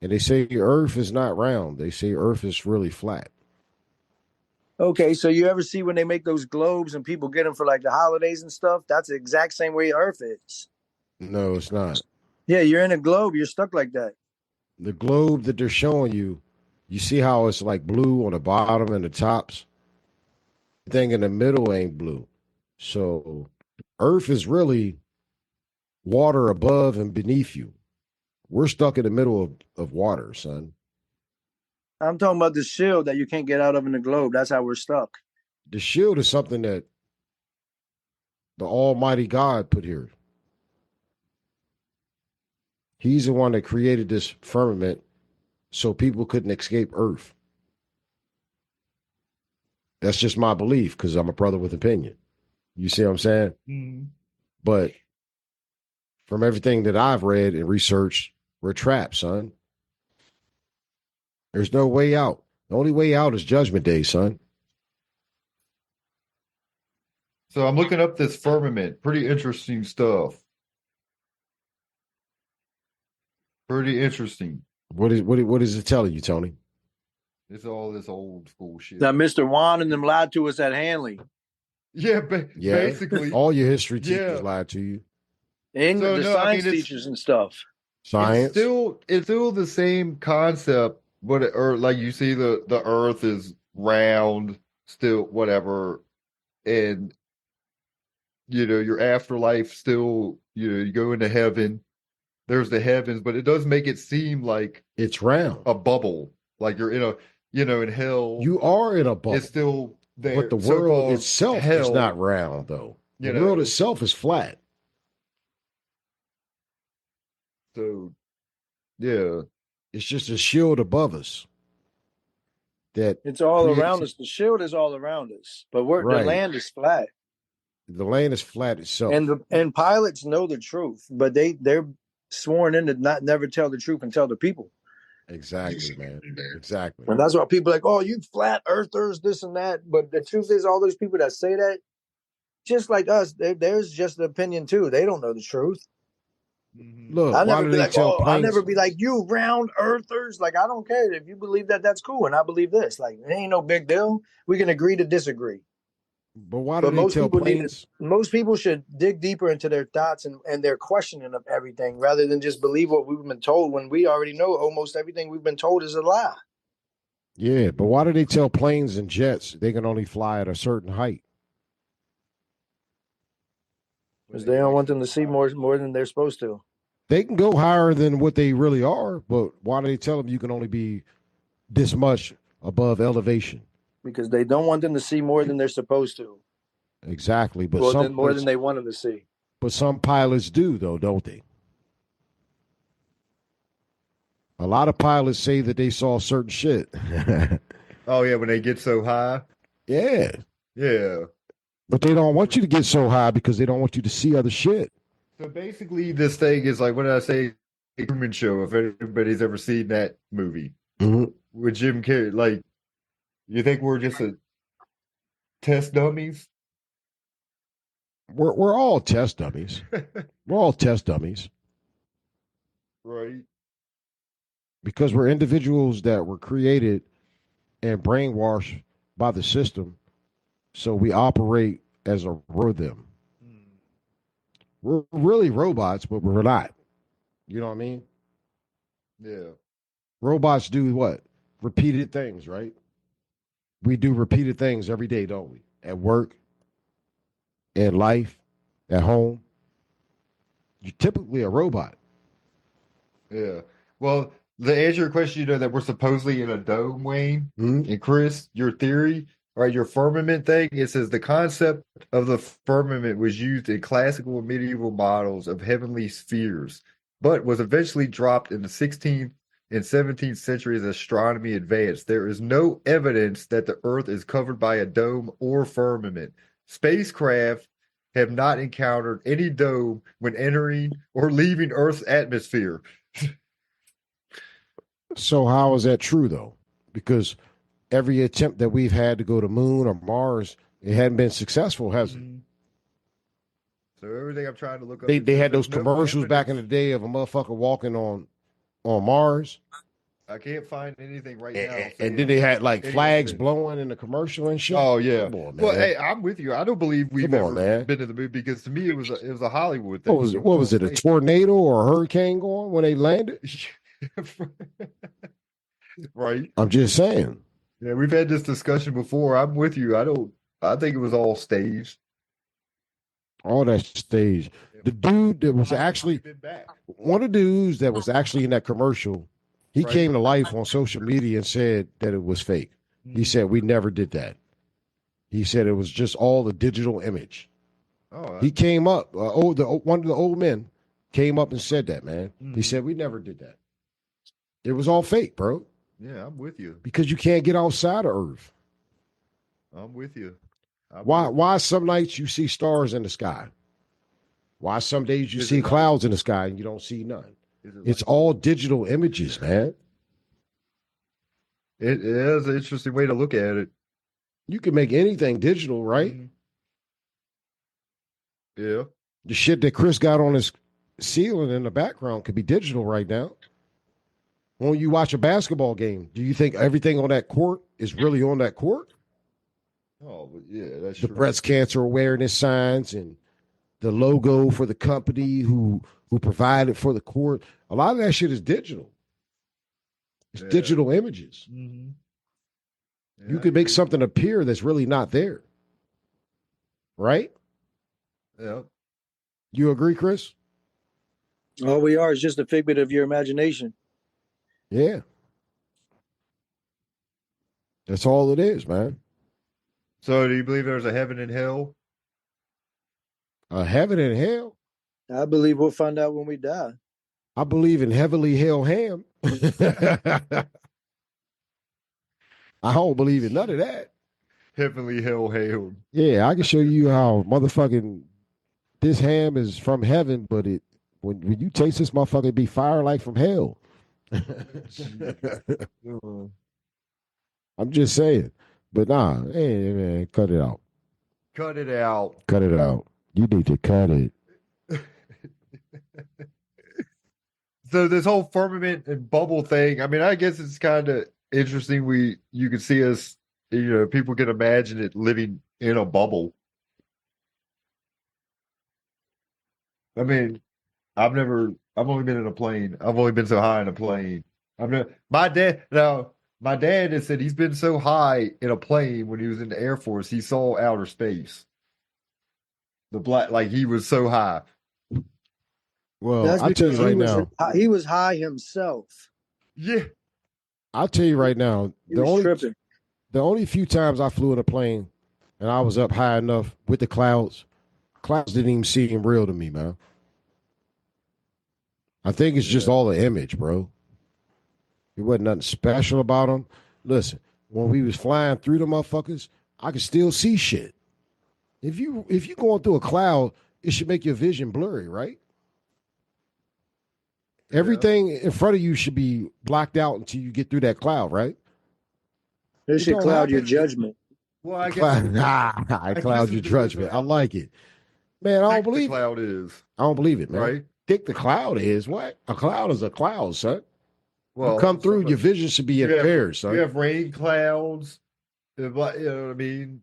And they say Earth is not round. They say Earth is really flat. Okay, so you ever see when they make those globes and people get them for like the holidays and stuff? That's the exact same way Earth is. No, it's not. Yeah, you're in a globe. You're stuck like that. The globe that they're showing you, you see how it's like blue on the bottom and the tops? The thing in the middle ain't blue. So Earth is really water above and beneath you. We're stuck in the middle of water, son. I'm talking about the shield that you can't get out of in the globe. That's how we're stuck. The shield is something that the Almighty God put here. He's the one that created this firmament so people couldn't escape Earth. That's just my belief because I'm a brother with opinion. You see what I'm saying? Mm-hmm. But from everything that I've read and researched, we're trapped, son. There's no way out. The only way out is Judgment Day, son. So I'm looking up this firmament. Pretty interesting stuff. Pretty interesting. What is it telling you, Tony? It's all this old school shit. That Mr. Juan and them lied to us at Handley. Yeah, basically. All your history teachers lied to you. And the science teachers and stuff. Science. It's still the same concept, but or like you see the Earth is round, still whatever, and your afterlife still you go into heaven. There's the heavens, but it does make it seem like it's round, a bubble, like you're in a in hell. You are in a bubble. It's still there, but the world itself is not round, though. The world itself is flat. So, yeah, it's just a shield above us. That it's all around us. The shield is all around us, but the land is flat. The land is flat itself, and pilots know the truth, but they're sworn in to never tell the truth and tell the people. Exactly, man. Exactly. And that's why people are like, oh, you flat earthers, this and that. But the truth is, all those people that say that, just like us, there's just an opinion too. They don't know the truth. Look, I'll never be like, I'll never be like, you round earthers. Like, I don't care if you believe that. That's cool, and I believe this. Like, it ain't no big deal. We can agree to disagree. But why do they tell planes? Most people should dig deeper into their thoughts and their questioning of everything rather than just believe what we've been told when we already know almost everything we've been told is a lie. Yeah, but why do they tell planes and jets they can only fly at a certain height? Because they don't want them to see more than they're supposed to. They can go higher than what they really are, but why do they tell them you can only be this much above elevation? Because they don't want them to see more than they're supposed to. Exactly, but more than they want them to see. But some pilots do, though, don't they? A lot of pilots say that they saw certain shit. Oh yeah, when they get so high. Yeah. Yeah. But they don't want you to get so high because they don't want you to see other shit. So basically, this thing is like, what did I say? A Truman Show. If anybody's ever seen that movie with Jim Carrey, like. You think we're just a test dummies? We're all test dummies. We're all test dummies. Right. Because we're individuals that were created and brainwashed by the system. So we operate as a rhythm. We're really robots, but we're not. You know what I mean? Yeah. Robots do what? Repeated things, right? We do repeated things every day, don't we? At work, in life, at home. You're typically a robot. Yeah. Well, to answer your question, that we're supposedly in a dome, Wayne, and Chris, your theory, All right, your firmament thing, it says the concept of the firmament was used in classical and medieval models of heavenly spheres, but was eventually dropped in the 16th and 17th centuries as astronomy advanced. There is no evidence that the Earth is covered by a dome or firmament. Spacecraft have not encountered any dome when entering or leaving Earth's atmosphere. So how is that true though? Because every attempt that we've had to go to moon or Mars, it hadn't been successful, has it? So everything I'm trying to look up, They had those no commercials back in the evidence. day of a motherfucker walking on Mars, I can't find anything right and, now. and saying then they had like any flags evidence. blowing in the commercial and shit. Oh yeah. Come on, Well, man. hey, I'm with you. I don't believe we've Come on, ever man. been to the moon because to me it was a Hollywood thing. What was it? A tornado or a hurricane going when they landed? Right. I'm just saying. Yeah, we've had this discussion before. I'm with you. I think it was all staged. All that stage. The dude that was I've actually been back. one of the dudes that was actually in that commercial, he Right. came to life on social media and said that it was fake. He said we never did that. He said it was just all the digital image. Oh, He came up. One of the old men came up and said that, man. He Mhm. said we never did that. It was all fake, bro. yeah, I'm with you. Because you can't get outside of Earth. I'm with you. Why some nights you see stars in the sky? Why some days you Is see it light? clouds in the sky and you don't see none? Is it It's like- all digital images, man. It is an interesting way to look at it. You can make anything digital, right? Mhm. Yeah. The shit that Chris got on his ceiling in the background could be digital right now. When you watch a basketball game, do you think everything on that court is really on that court? Oh, but yeah, that's The true. breast cancer awareness signs and the logo for the company who provided for the court. A lot of that shit is digital. It's Yeah. digital images. Mhm. Yeah, You I could make agree. something appear that's really not there. Right? Yeah. You agree, Chris? All we are is just a figment of your imagination. Yeah. That's all it is, man. So, do you believe there's a heaven and hell? Heaven and hell. I believe we'll find out when we die. I believe in heavenly hell ham. I don't believe in none of that. Heavenly hell, hell. Yeah, I can show you how motherfucking this ham is from heaven, but when you taste this motherfucker, it be fire like from hell. I'm just saying. But nah, hey man, cut it out. Cut it out. Cut it out. You need to cut it. So this whole firmament and bubble thing, I mean, I guess it's kind of interesting. You can see us, people can imagine it living in a bubble. I mean, I've only been in a plane. I've only been so high in a plane. My dad has said he's been so high in a plane when he was in the Air Force, he saw outer space. Like he was so high. Well, That's I'll tell you because right now. he was high himself. Yeah. I'll tell you right now. He was tripping. The only few times I flew in a plane and I was up high enough with the clouds didn't even seem real to me, man. I think it's just all the image, bro. It wasn't nothing special about them. Listen, when we was flying through the motherfuckers, I could still see shit. If you going through a cloud, it should make your vision blurry, right? Yeah. Everything in front of you should be blocked out until you get through that cloud, right? This should don't cloud your happen. judgment. Well, I guess I cloud your judgment. I like it. Man, I don't the believe it. cloud is. I don't believe it, man. Right? Thick the cloud is what? A cloud is a cloud, son. Well, You come through, some- your vision should be you have- impaired, son. You have rain clouds. You know what I mean?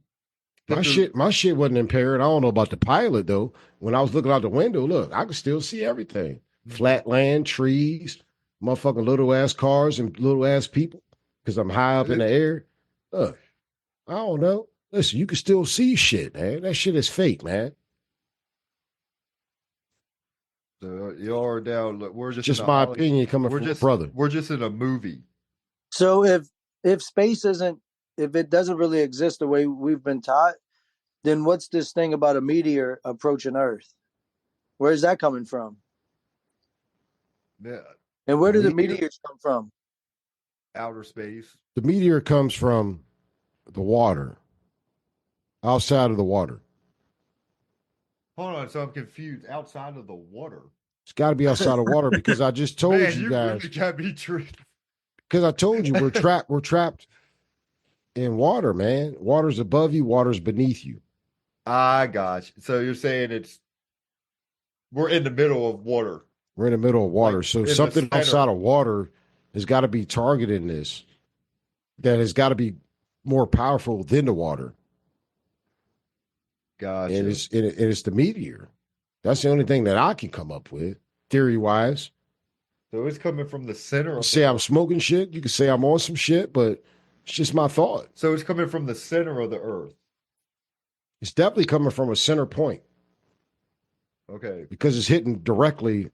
My shit wasn't impaired. I don't know about the pilot though. When I was looking out the window, look, I could still see everything. Flat land, trees, motherfucking little ass cars and little ass people. Because I'm high up in the air. Look, I don't know. Listen, you can still see shit, man. That shit is fake, man. So you are down. Look, we're just Just in a my Hollywood- opinion coming from a brother. We're just in a movie. So if space isn't if it doesn't really exist the way we've been taught, then what's this thing about a meteor approaching Earth? Where is that coming from? Yeah, And where do the Meteor? meteors come from? outer space. The meteor comes from the water, outside of the water. Hold on, so I'm confused. Outside of the water. It's got to be outside of water because I just told Man, you you guys. really got me tricked. Because I told you we're trapped. We're trapped in water, man. Water's above you. Water's beneath you. I got you. So you're saying we're in the middle of water. We're in the middle of water. Like, So in the something center. outside of water has got to be targeting this. That has got to be more powerful than the water. Gotcha. And it's the meteor. That's the only thing that I can come up with, theory wise. So it's coming from the center You of say I'm smoking shit. You can say I'm on some shit, but it's just my thought. So it's coming from the center of the earth. It's definitely coming from a center point Okay. because it's hitting directly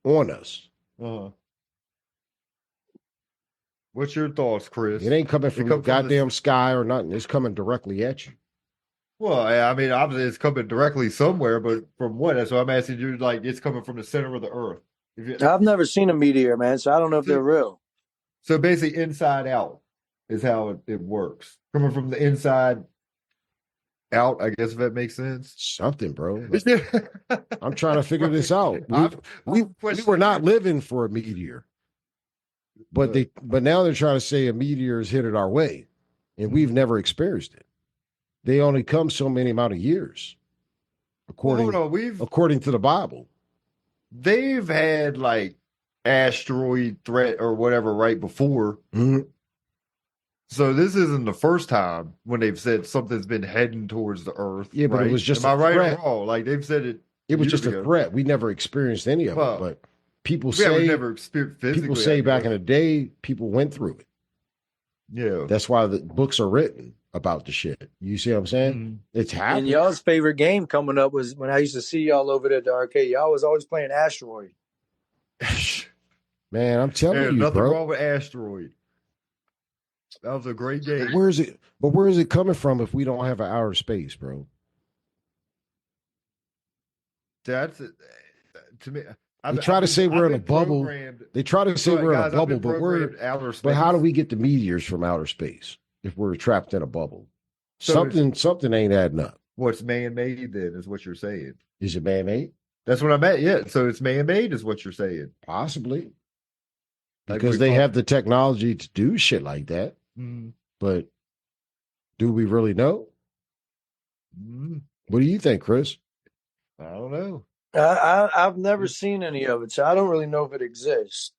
on us. Uh-huh. What's your thoughts, Chris? It ain't coming from the goddamn sky or nothing. It's coming directly at you. Well, I mean, obviously it's coming directly somewhere, but from what? That's what I'm asking you. Like, it's coming from the center of the earth. I've never seen a meteor, man, so I don't know if they're real. So basically, inside out is how it works. Coming from the inside out, I guess, if that makes sense. Something, bro. I'm trying to figure this out. We were not living for a meteor, but now they're trying to say a meteor is headed our way, and we've never experienced it. They only come so many amount of years, according to the Bible. They've had like asteroid threat or whatever right before. Mm-hmm. So this isn't the first time when they've said something's been heading towards the earth. Yeah, but right? it was just Am I right threat. or wrong? Like they've said it. It was years just ago. a threat. We never experienced any of it, but people Yeah, we say never experienced physically. people say back in the day, people went through it. Yeah, that's why the books are written about the shit. You see what I'm saying? Mm-hmm. It's happening. And y'all's favorite game coming up was when I used to see y'all over there at the arcade. Y'all was always playing Asteroid. Man, I'm telling you, nothing bro. wrong with Asteroid. That was a great game. Where is it? But where is it coming from if we don't have an outer space, bro? That's to me. They try to say we're in a bubble. They try to say we're in a bubble, but how do we get the meteors from outer space if we're trapped in a bubble? So something ain't adding up. What's man-made then is what you're saying. Is it man-made? That's what I meant. Yeah. So it's man-made is what you're saying. Possibly. Like because they have the technology to do shit like that. Mm-hmm. But do we really know? Mm-hmm. What do you think, Chris? I don't know. I've never seen any of it, so I don't really know if it exists.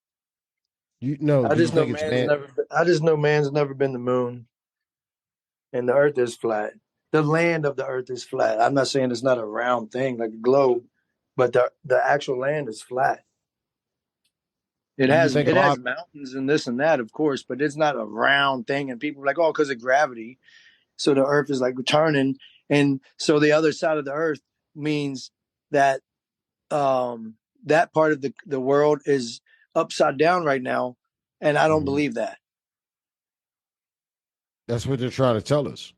I just know man's never been to the moon, and the Earth is flat. The land of the Earth is flat. I'm not saying it's not a round thing like a globe, but the actual land is flat. It has mountains and this and that, of course, but it's not a round thing. And people are like, oh, because of gravity, so the Earth is like turning, and so the other side of the Earth means that that part of the world is upside down right now, and I don't believe that. That's what they're trying to tell us.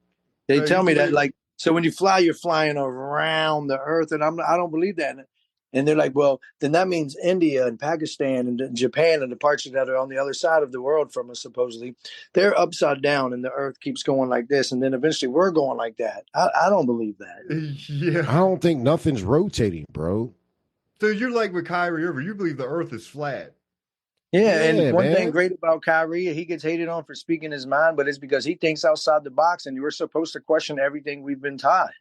They tell me that, like, so when you fly, you're flying around the Earth, and I don't believe that. And they're like, well, then that means India and Pakistan and Japan and the parts that are on the other side of the world from us, supposedly, they're upside down, and the Earth keeps going like this, and then eventually we're going like that. I don't believe that. Yeah, I don't think nothing's rotating, bro. So you're like with Kyrie Irving. You believe the Earth is flat. Yeah, and one thing great about Kyrie, he gets hated on for speaking his mind, but it's because he thinks outside the box, and you're supposed to question everything we've been taught.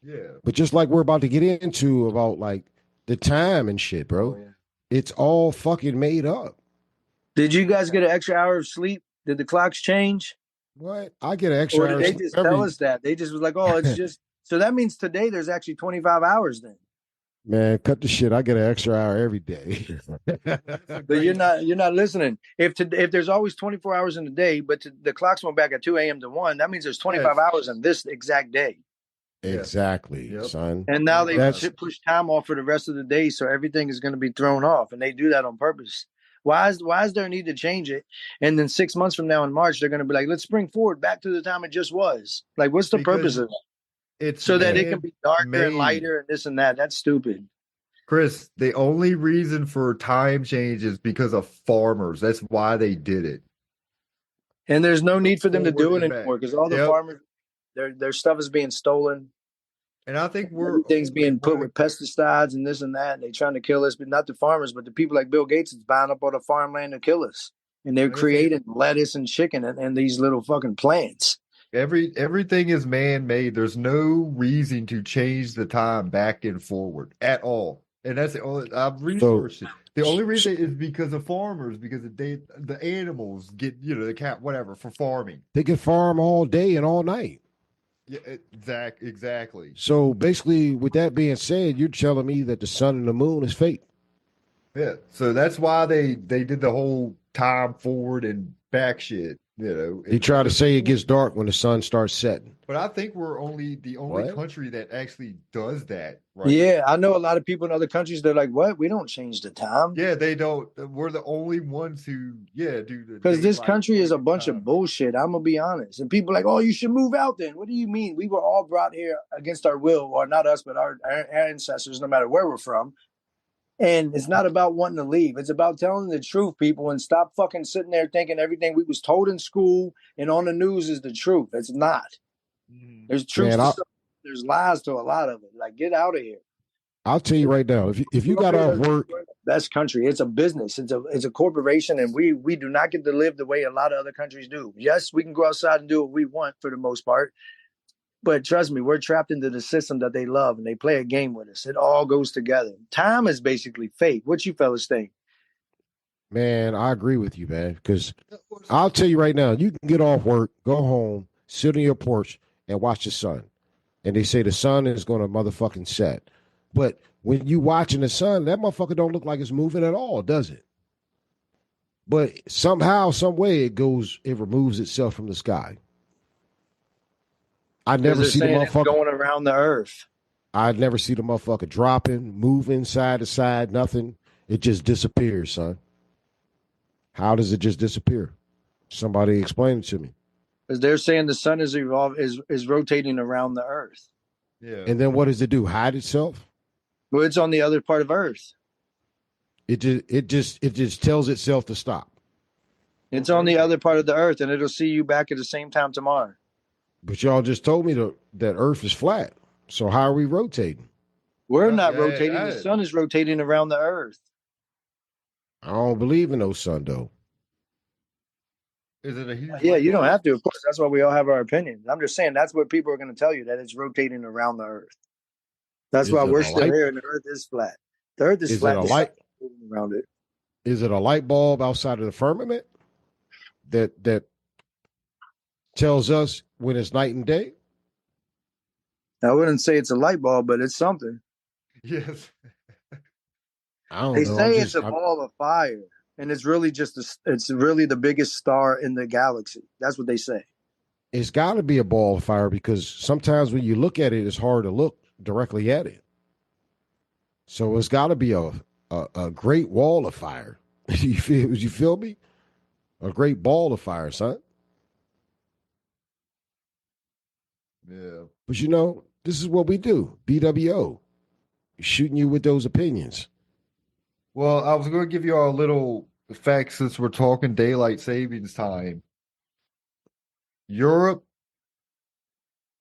Yeah. But just like we're about to get into about like the time and shit, bro, it's all fucking made up. Did you guys get an extra hour of sleep? Did the clocks change? What? I get an extra hour of sleep. Or did they just tell us that? They just was like, oh, it's just, so that means today there's actually 25 hours then. Man, cut the shit. I get an extra hour every day. But you're not listening. If there's always 24 hours in the day, but the clocks went back at 2 a.m. to 1, that means there's 25 hours in this exact day. Exactly, son. And now they push time off for the rest of the day, so everything is going to be thrown off, and they do that on purpose. Why is there a need to change it? And then 6 months from now in March, they're going to be like, let's bring forward back to the time it just was. Like, what's the purpose Because of that? it's So that it can be darker and man-made. lighter and this and that. That's stupid. Chris, the only reason for time change is because of farmers. That's why they did it. And there's no need for them to do Forward it and back. anymore because all the Yep. farmers, their stuff is being stolen. And I think Everything's being put with pesticides and this and that. And they're trying to kill us, but not the farmers, but the people like Bill Gates is buying up all the farmland to kill us. And they're creating lettuce and chicken and these little fucking plants. everything is man-made. There's no reason to change the time back and forward at all. And that's the only I've researched it. The only reason is because of farmers, because the animals get, the cat, whatever, for farming. They can farm all day and all night. Yeah, exactly. So basically, with that being said, you're telling me that the sun and the moon is fake. Yeah. So that's why they did the whole time forward and back shit. They try to say it gets dark when the sun starts setting. But I think we're the only country that actually does that. Right? Yeah, I know a lot of people in other countries. They're like, "What? We don't change the time." Yeah, they don't. We're the only ones who, do the. Because this country is a bunch of bullshit. I'm gonna be honest. And people are like, "Oh, you should move out." Then what do you mean? We were all brought here against our will, or not us, but our ancestors, no matter where we're from. And it's not about wanting to leave. It's about telling the truth, people, and stop fucking sitting there thinking everything we was told in school and on the news is the truth. It's not. There's truth. There's lies to a lot of it. Like, get out of here. I'll tell you right now. If you got off work, best country. It's a business. It's a corporation, and we do not get to live the way a lot of other countries do. Yes, we can go outside and do what we want for the most part. But trust me, we're trapped into the system that they love, and they play a game with us. It all goes together. Time is basically fake. What you fellas think? Man, I agree with you, man. Because I'll tell you right now, you can get off work, go home, sit on your porch, and watch the sun. And they say the sun is going to motherfucking set. But when you watching the sun, that motherfucker don't look like it's moving at all, does it? But somehow, some way, it removes itself from the sky. I never see the motherfucker going around the earth. I'd never see the motherfucker dropping, moving side to side, nothing. It just disappears, son. How does it just disappear? Somebody explain it to me. Because they're saying the sun is rotating around the earth. Yeah. And then what does it do? Hide itself? Well, it's on the other part of Earth. It just tells itself to stop. It's on the other part of the Earth, and it'll see you back at the same time tomorrow. But y'all just told me that Earth is flat. So how are we rotating? We're not rotating. The sun is rotating around the Earth. I don't believe in no sun, though. Is it a huge? Yeah, you don't have to. Of course, that's why we all have our opinions. I'm just saying that's what people are going to tell you, that it's rotating around the Earth. That's why we're still here, and the Earth is flat. The Earth is flat. Is it a light around it? Is it a light bulb outside of the firmament that tells us when it's night and day? I wouldn't say it's a light bulb, but it's something. Yes. I don't know. They say it's a ball of fire, and it's really it's really the biggest star in the galaxy. That's what they say. It's got to be a ball of fire because sometimes when you look at it, it's hard to look directly at it. So it's got to be a great wall of fire. You feel me? A great ball of fire, son. Yeah. But this is what we do. B.W.O. Shooting you with those opinions. Well, I was going to give you all a little fact since we're talking daylight savings time. Europe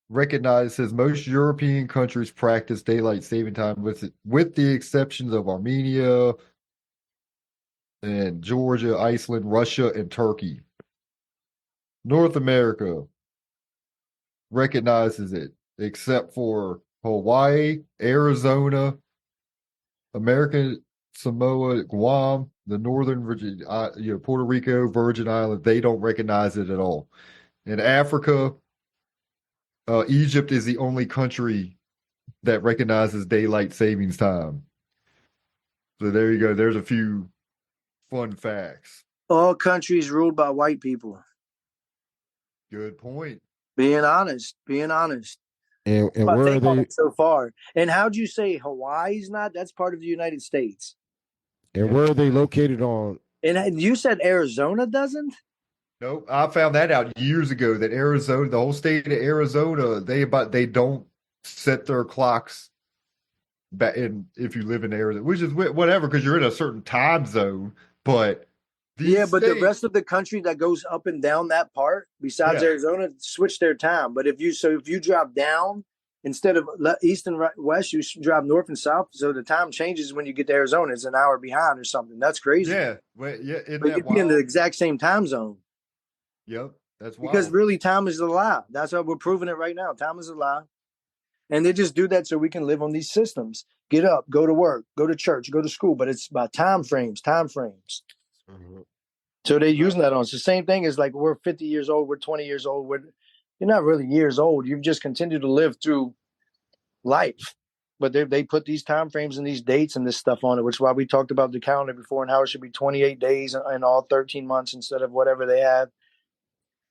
recognizes most European countries practice daylight saving time with the exceptions of Armenia and Georgia, Iceland, Russia, and Turkey. North America recognizes it, except for Hawaii, Arizona, American Samoa, Guam, the Northern Virginia, Puerto Rico, Virgin Islands. They don't recognize it at all. In Africa, Egypt is the only country that recognizes daylight savings time. So there you go. There's a few fun facts. All countries ruled by white people. Good point. Being honest. And where are they so far? And how'd you say Hawaii's not? That's part of the United States. And where are they located on And you said Arizona doesn't? Nope, I found that out years ago that Arizona, the whole state of Arizona, they don't set their clocks back in if you live in Arizona, which is whatever because you're in a certain time zone. But Yeah, these but the states, rest of the country that goes up and down that part, besides yeah, Arizona, switch their time. But if you drop down instead of east and west, you drop north and south. So the time changes when you get to Arizona. It's an hour behind or something. That's crazy. yeah, well, yeah, isn't But that you'd be in the wild? exact same time zone Yep, that's because wild. really time is a lie. That's how we're proving it right now. Time is a lie. And they just do that so we can live on these systems. Get up, go to work, go to church, go to school. But it's about time frames, time frames. Mhm. So they're using that on. It's the same thing as like we're 50 years old, we're 20 years old. You're not really years old. You've just continued to live through life. But they put these time frames and these dates and this stuff on it, which is why we talked about the calendar before and how it should be 28 days in all 13 months instead of whatever they have.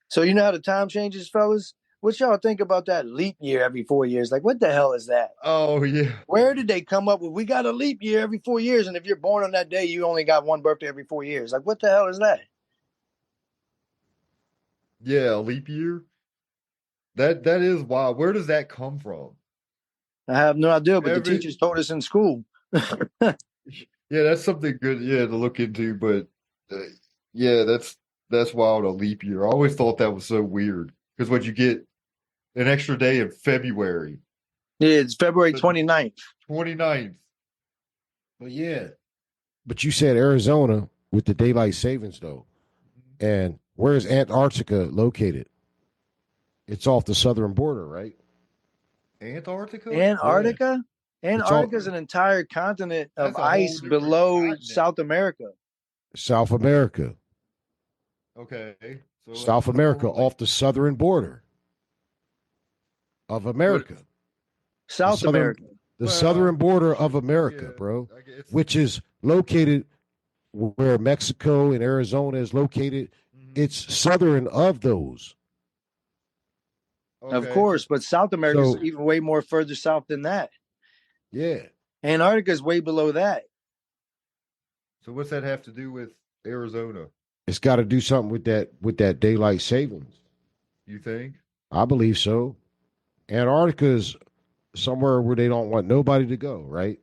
So you know how the time changes, fellas? What y'all think about that leap year every 4 years? Like, what the hell is that? Oh yeah, Where did they come up with? We got a leap year every 4 years, and if you're born on that day, you only got one birthday every 4 years. Like, what the hell is that? yeah, leap year. That is wild. Where does that come from? I have no idea, but the Every teachers told us in school. Yeah, that's something good, yeah, to look into. But uh, yeah, that's wild. A leap year. I always thought that was so weird because what you get an extra day in February, Yeah, it's February the 29th. 29th. But yeah, But you said Arizona with the daylight savings though, and where's Antarctica located? It's off the southern border, right? Antarctica. Yeah, Antarctica? it's all Antarctica is an entire continent of That's a whole ice different below continent. South America. South America. Okay, so like South America somewhere like off the southern border of what? America. The South southern America. the Well, southern border of yeah, America, bro, I guess. which is located where Mexico and Arizona is located. Mhm. It's southern of those. Of Okay, course, but South America is So even way more further south than that. yeah, Antarctica is way below that. so what's that have to do with Arizona? it's got to do something with that daylight savings. You think? I believe so. Antarctica is somewhere where they don't want nobody to go, right?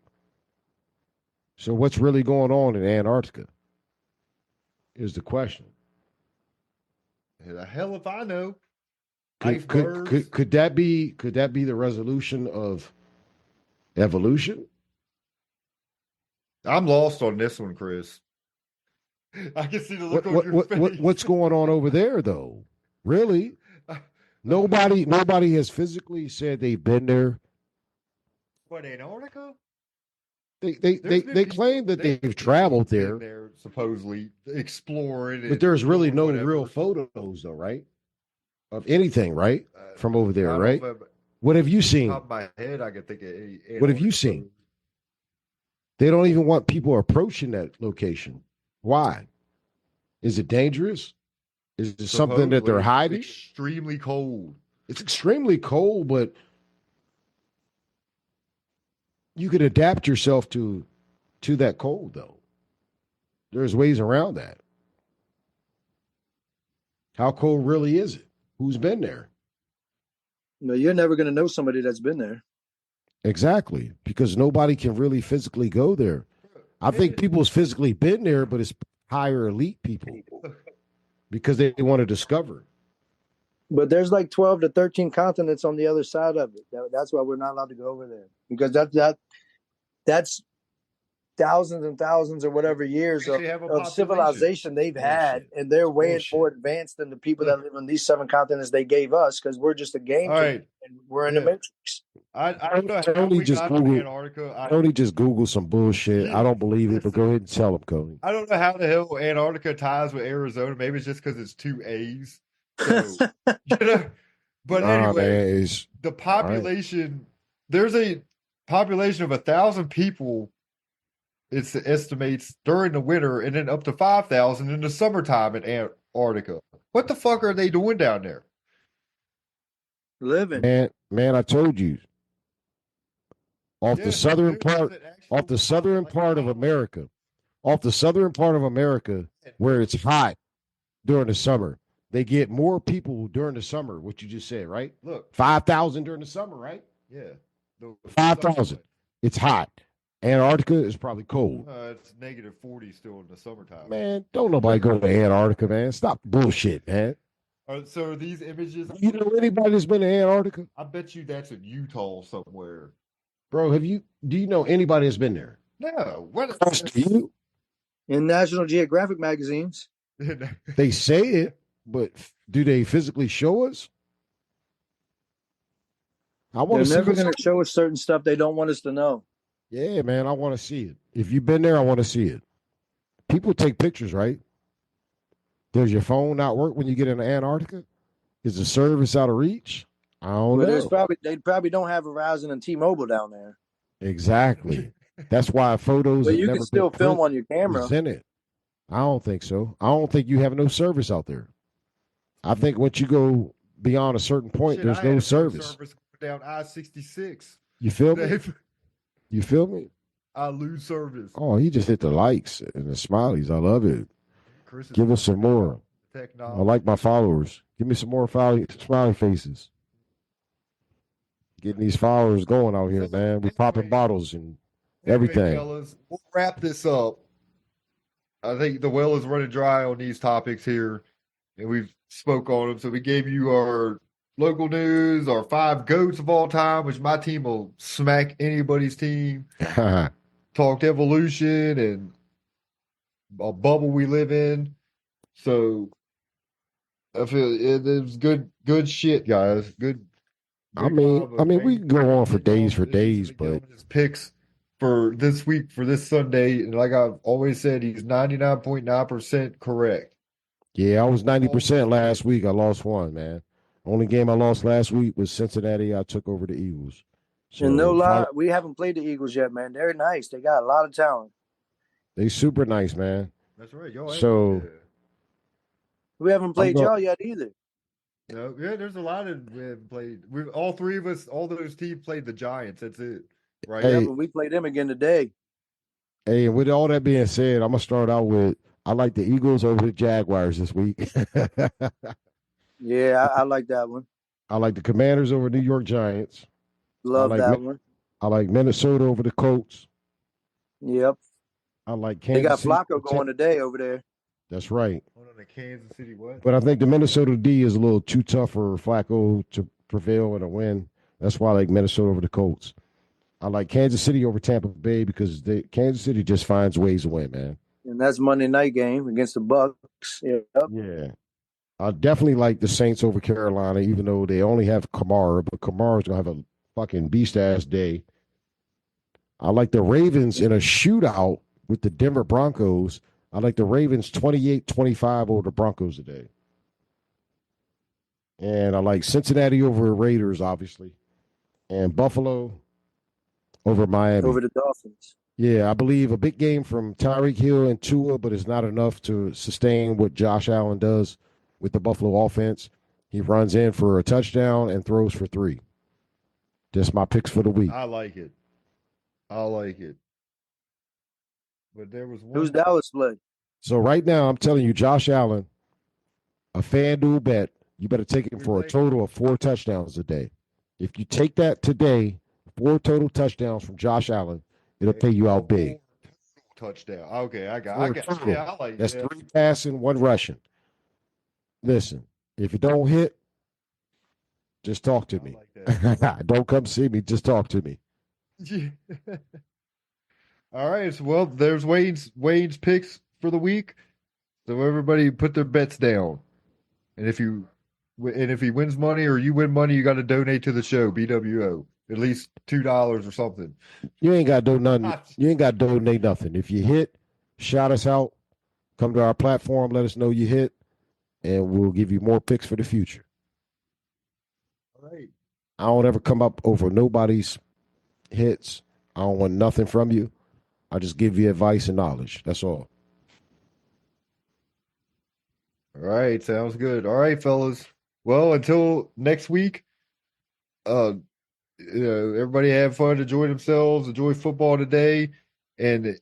So what's really going on in Antarctica is the question. The hell if I know. Could could Icebergs. could could that be the resolution of evolution? I'm lost on this one, Chris. I can see the look on your What's face. going on over there though? Really? Nobody has physically said they've been there. What, Antarctica? There's been They claim that there's they've people traveled who've been there, there supposedly exploring but and there's really doing no real whatever. photos though, right? Of anything, right? From over there, I don't right? know. But What have you off the top seen? of my head, I can think of What have you Antarctica seen? photos. They don't even want people approaching that location. Why? Is it dangerous? Is it something that they're Supposedly, it's hiding? extremely cold. It's extremely cold, but you could adapt yourself to that cold though. There's ways around that. How cold really is it? Who's been there? No, you're never going to know somebody that's been there. Exactly, because nobody can really physically go there. I think people's physically been there, but it's higher elite people because they want to discover. But there's like 12 to 13 continents on the other side of it. That's why we're not allowed to go over there because that's thousands and thousands or whatever years Actually have a of population. civilization they've had, Bullshit. and they're It's way bullshit. more advanced than the people that live on these 7 continents they gave us because we're just a game All to right. them, and we're in the Yeah. matrix. I don't know how Tony we just got to Googled. Antarctica. Tony just Googled some bullshit. I don't believe it, but go ahead and tell him, Cody. I don't know how the hell Antarctica ties with Arizona. Maybe it's just because it's two A's. So, you know, but Nah, anyway, man, it's the all right. population, there's a population of 1,000 people, it estimates, during the winter, and then up to 5,000 in the summertime in Antarctica. What the fuck are they doing down there? Living. Man, I told you, off Yeah, the southern there's part, an off the actual southern like part of colony. America, off the southern part of America where it's hot during the summer. They get more people during the summer, what you just said, right? Look, 5,000 during the summer, right? yeah, the 5,000. It's hot. Antarctica is probably cold. It's negative 40 still in the summertime. Man, don't nobody go to Antarctica, man. Stop bullshit, man. So are these images? You know anybody that's been to Antarctica? I bet you that's in Utah somewhere. Bro, do you know anybody that's been there? No. What? Do you? In National Geographic magazines. They say it, but do they physically show us? I want They're to see. never going to show us certain stuff they don't want us to know. Yeah, man, I want to see it. If you've been there, I want to see it. People take pictures, right? Does your phone not work when you get into Antarctica? Is the service out of reach? I don't know. They probably don't have Verizon and T-Mobile down there. Exactly. That's why photos. But you can still film on your camera. Presented. I don't think so. I don't think you have no service out there. I think once you go beyond a certain point, there's no service. Down I-66. You feel me? You feel me? I lose service. Oh, he just hit the likes and the smileys. I love it. Give us some more. I like my followers. Give me some more smiley faces. Getting these followers going out here, man. We popping bottles and everything. Anyway, fellas, we'll wrap this up. I think the well is running dry on these topics here, and we've spoke on them. So we gave you our local news, our 5 GOATs of all time, which my team will smack anybody's team. Talked evolution and a bubble we live in. So I feel it was good shit, guys. Good. I mean, we can go on for days, but picks for this week, for this Sunday, and like I've always said, he's 99.9% correct. Yeah, I was 90% last week. I lost one, man. Only game I lost last week was Cincinnati. I took over the Eagles. So, and no lie, we haven't played the Eagles yet, man. They're nice. They got a lot of talent. They super nice, man. That's right. We haven't played y'all yet either. No, yeah, there's a lot of we haven't played. All three of us, all those teams played the Giants. That's it, right? Yeah, but we played them again today. Hey, and with all that being said, I'm gonna start out with I like the Eagles over the Jaguars this week. Yeah, I like that one. I like the Commanders over New York Giants. Love that one. I like Minnesota over the Colts. Yep. I like Kansas They got City Flacco going today over there. That's right. Hold on, the Kansas City what? But I think the Minnesota D is a little too tough for Flacco to prevail and a win. That's why I like Minnesota over the Colts. I like Kansas City over Tampa Bay because Kansas City just finds ways to win, man. And that's Monday night game against the Bucks. Yep. Yeah. I definitely like the Saints over Carolina, even though they only have Kamara, but Kamara's going to have a fucking beast-ass day. I like the Ravens in a shootout with the Denver Broncos. I like the Ravens 28-25 over the Broncos today. And I like Cincinnati over Raiders, obviously. And Buffalo over Miami. Over the Dolphins. Yeah, I believe a big game from Tyreek Hill and Tua, but it's not enough to sustain what Josh Allen does with the Buffalo offense. He runs in for a touchdown and throws for 3. Just my picks for the week. I like it. But there was one. Who's Dallas play? So right now, I'm telling you, Josh Allen, a FanDuel bet, you better take him for a total of 4 touchdowns a day. If you take that today, 4 total touchdowns from Josh Allen, it'll pay you out big. Touchdown. Okay, I got. Yeah, I like That's 3 passing, 1 rushing. Listen, if it don't hit, just talk to me. Like don't come see me. Just talk to me. All right. So, well, there's Wayne's picks for the week. So everybody put their bets down, and if he wins money or you win money, you got to donate to the show. B.W.O. At least $2 or something. You ain't got to do nothing. You ain't got to donate nothing. If you hit, shout us out. Come to our platform. Let us know you hit. And we'll give you more picks for the future. All right. I don't ever come up over nobody's hits. I don't want nothing from you. I just give you advice and knowledge. That's all. All right. Sounds good. All right, fellas. Well, until next week, everybody have fun, enjoy themselves, enjoy football today. And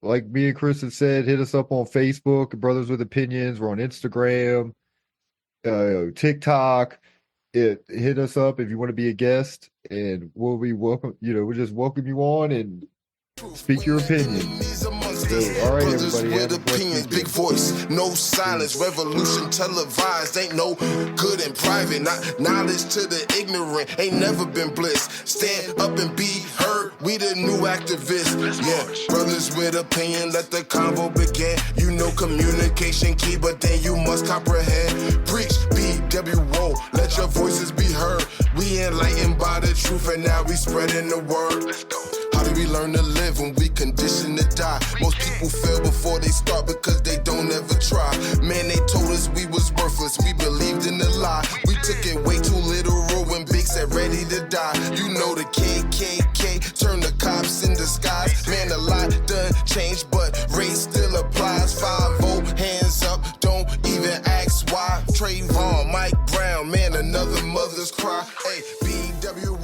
like me and Chris had said, hit us up on Facebook, Brothers with Opinions. We're on Instagram, TikTok. Hit us up if you want to be a guest, and we'll be welcome. We'll just welcome you on and speak your opinion. So, all right, everybody, have a blessed weekend. Big voice, no silence, revolution televised. Ain't no good in private, not knowledge to the ignorant. Ain't never been bliss. Stand up and be heard. We the new activists. Yeah, brothers with opinion, let the convo begin. You know communication key, but then you must comprehend. Preach, B.W.O. Let your voices be heard. We enlightened by the truth, and now we spreading the word. Let's go. How do we learn to live when we conditioned to die? Most people fail before they start because they don't ever try. Man, they told us we was worthless. We believed in the lie. We took it way too literal when Big said ready to die. You know the KKK turned the cops in disguise. Man, a lot done changed, but race still applies. 5-0, hands up, don't even ask why. Trayvon, Mike Brown, man, another mother's cry. Hey, B.W.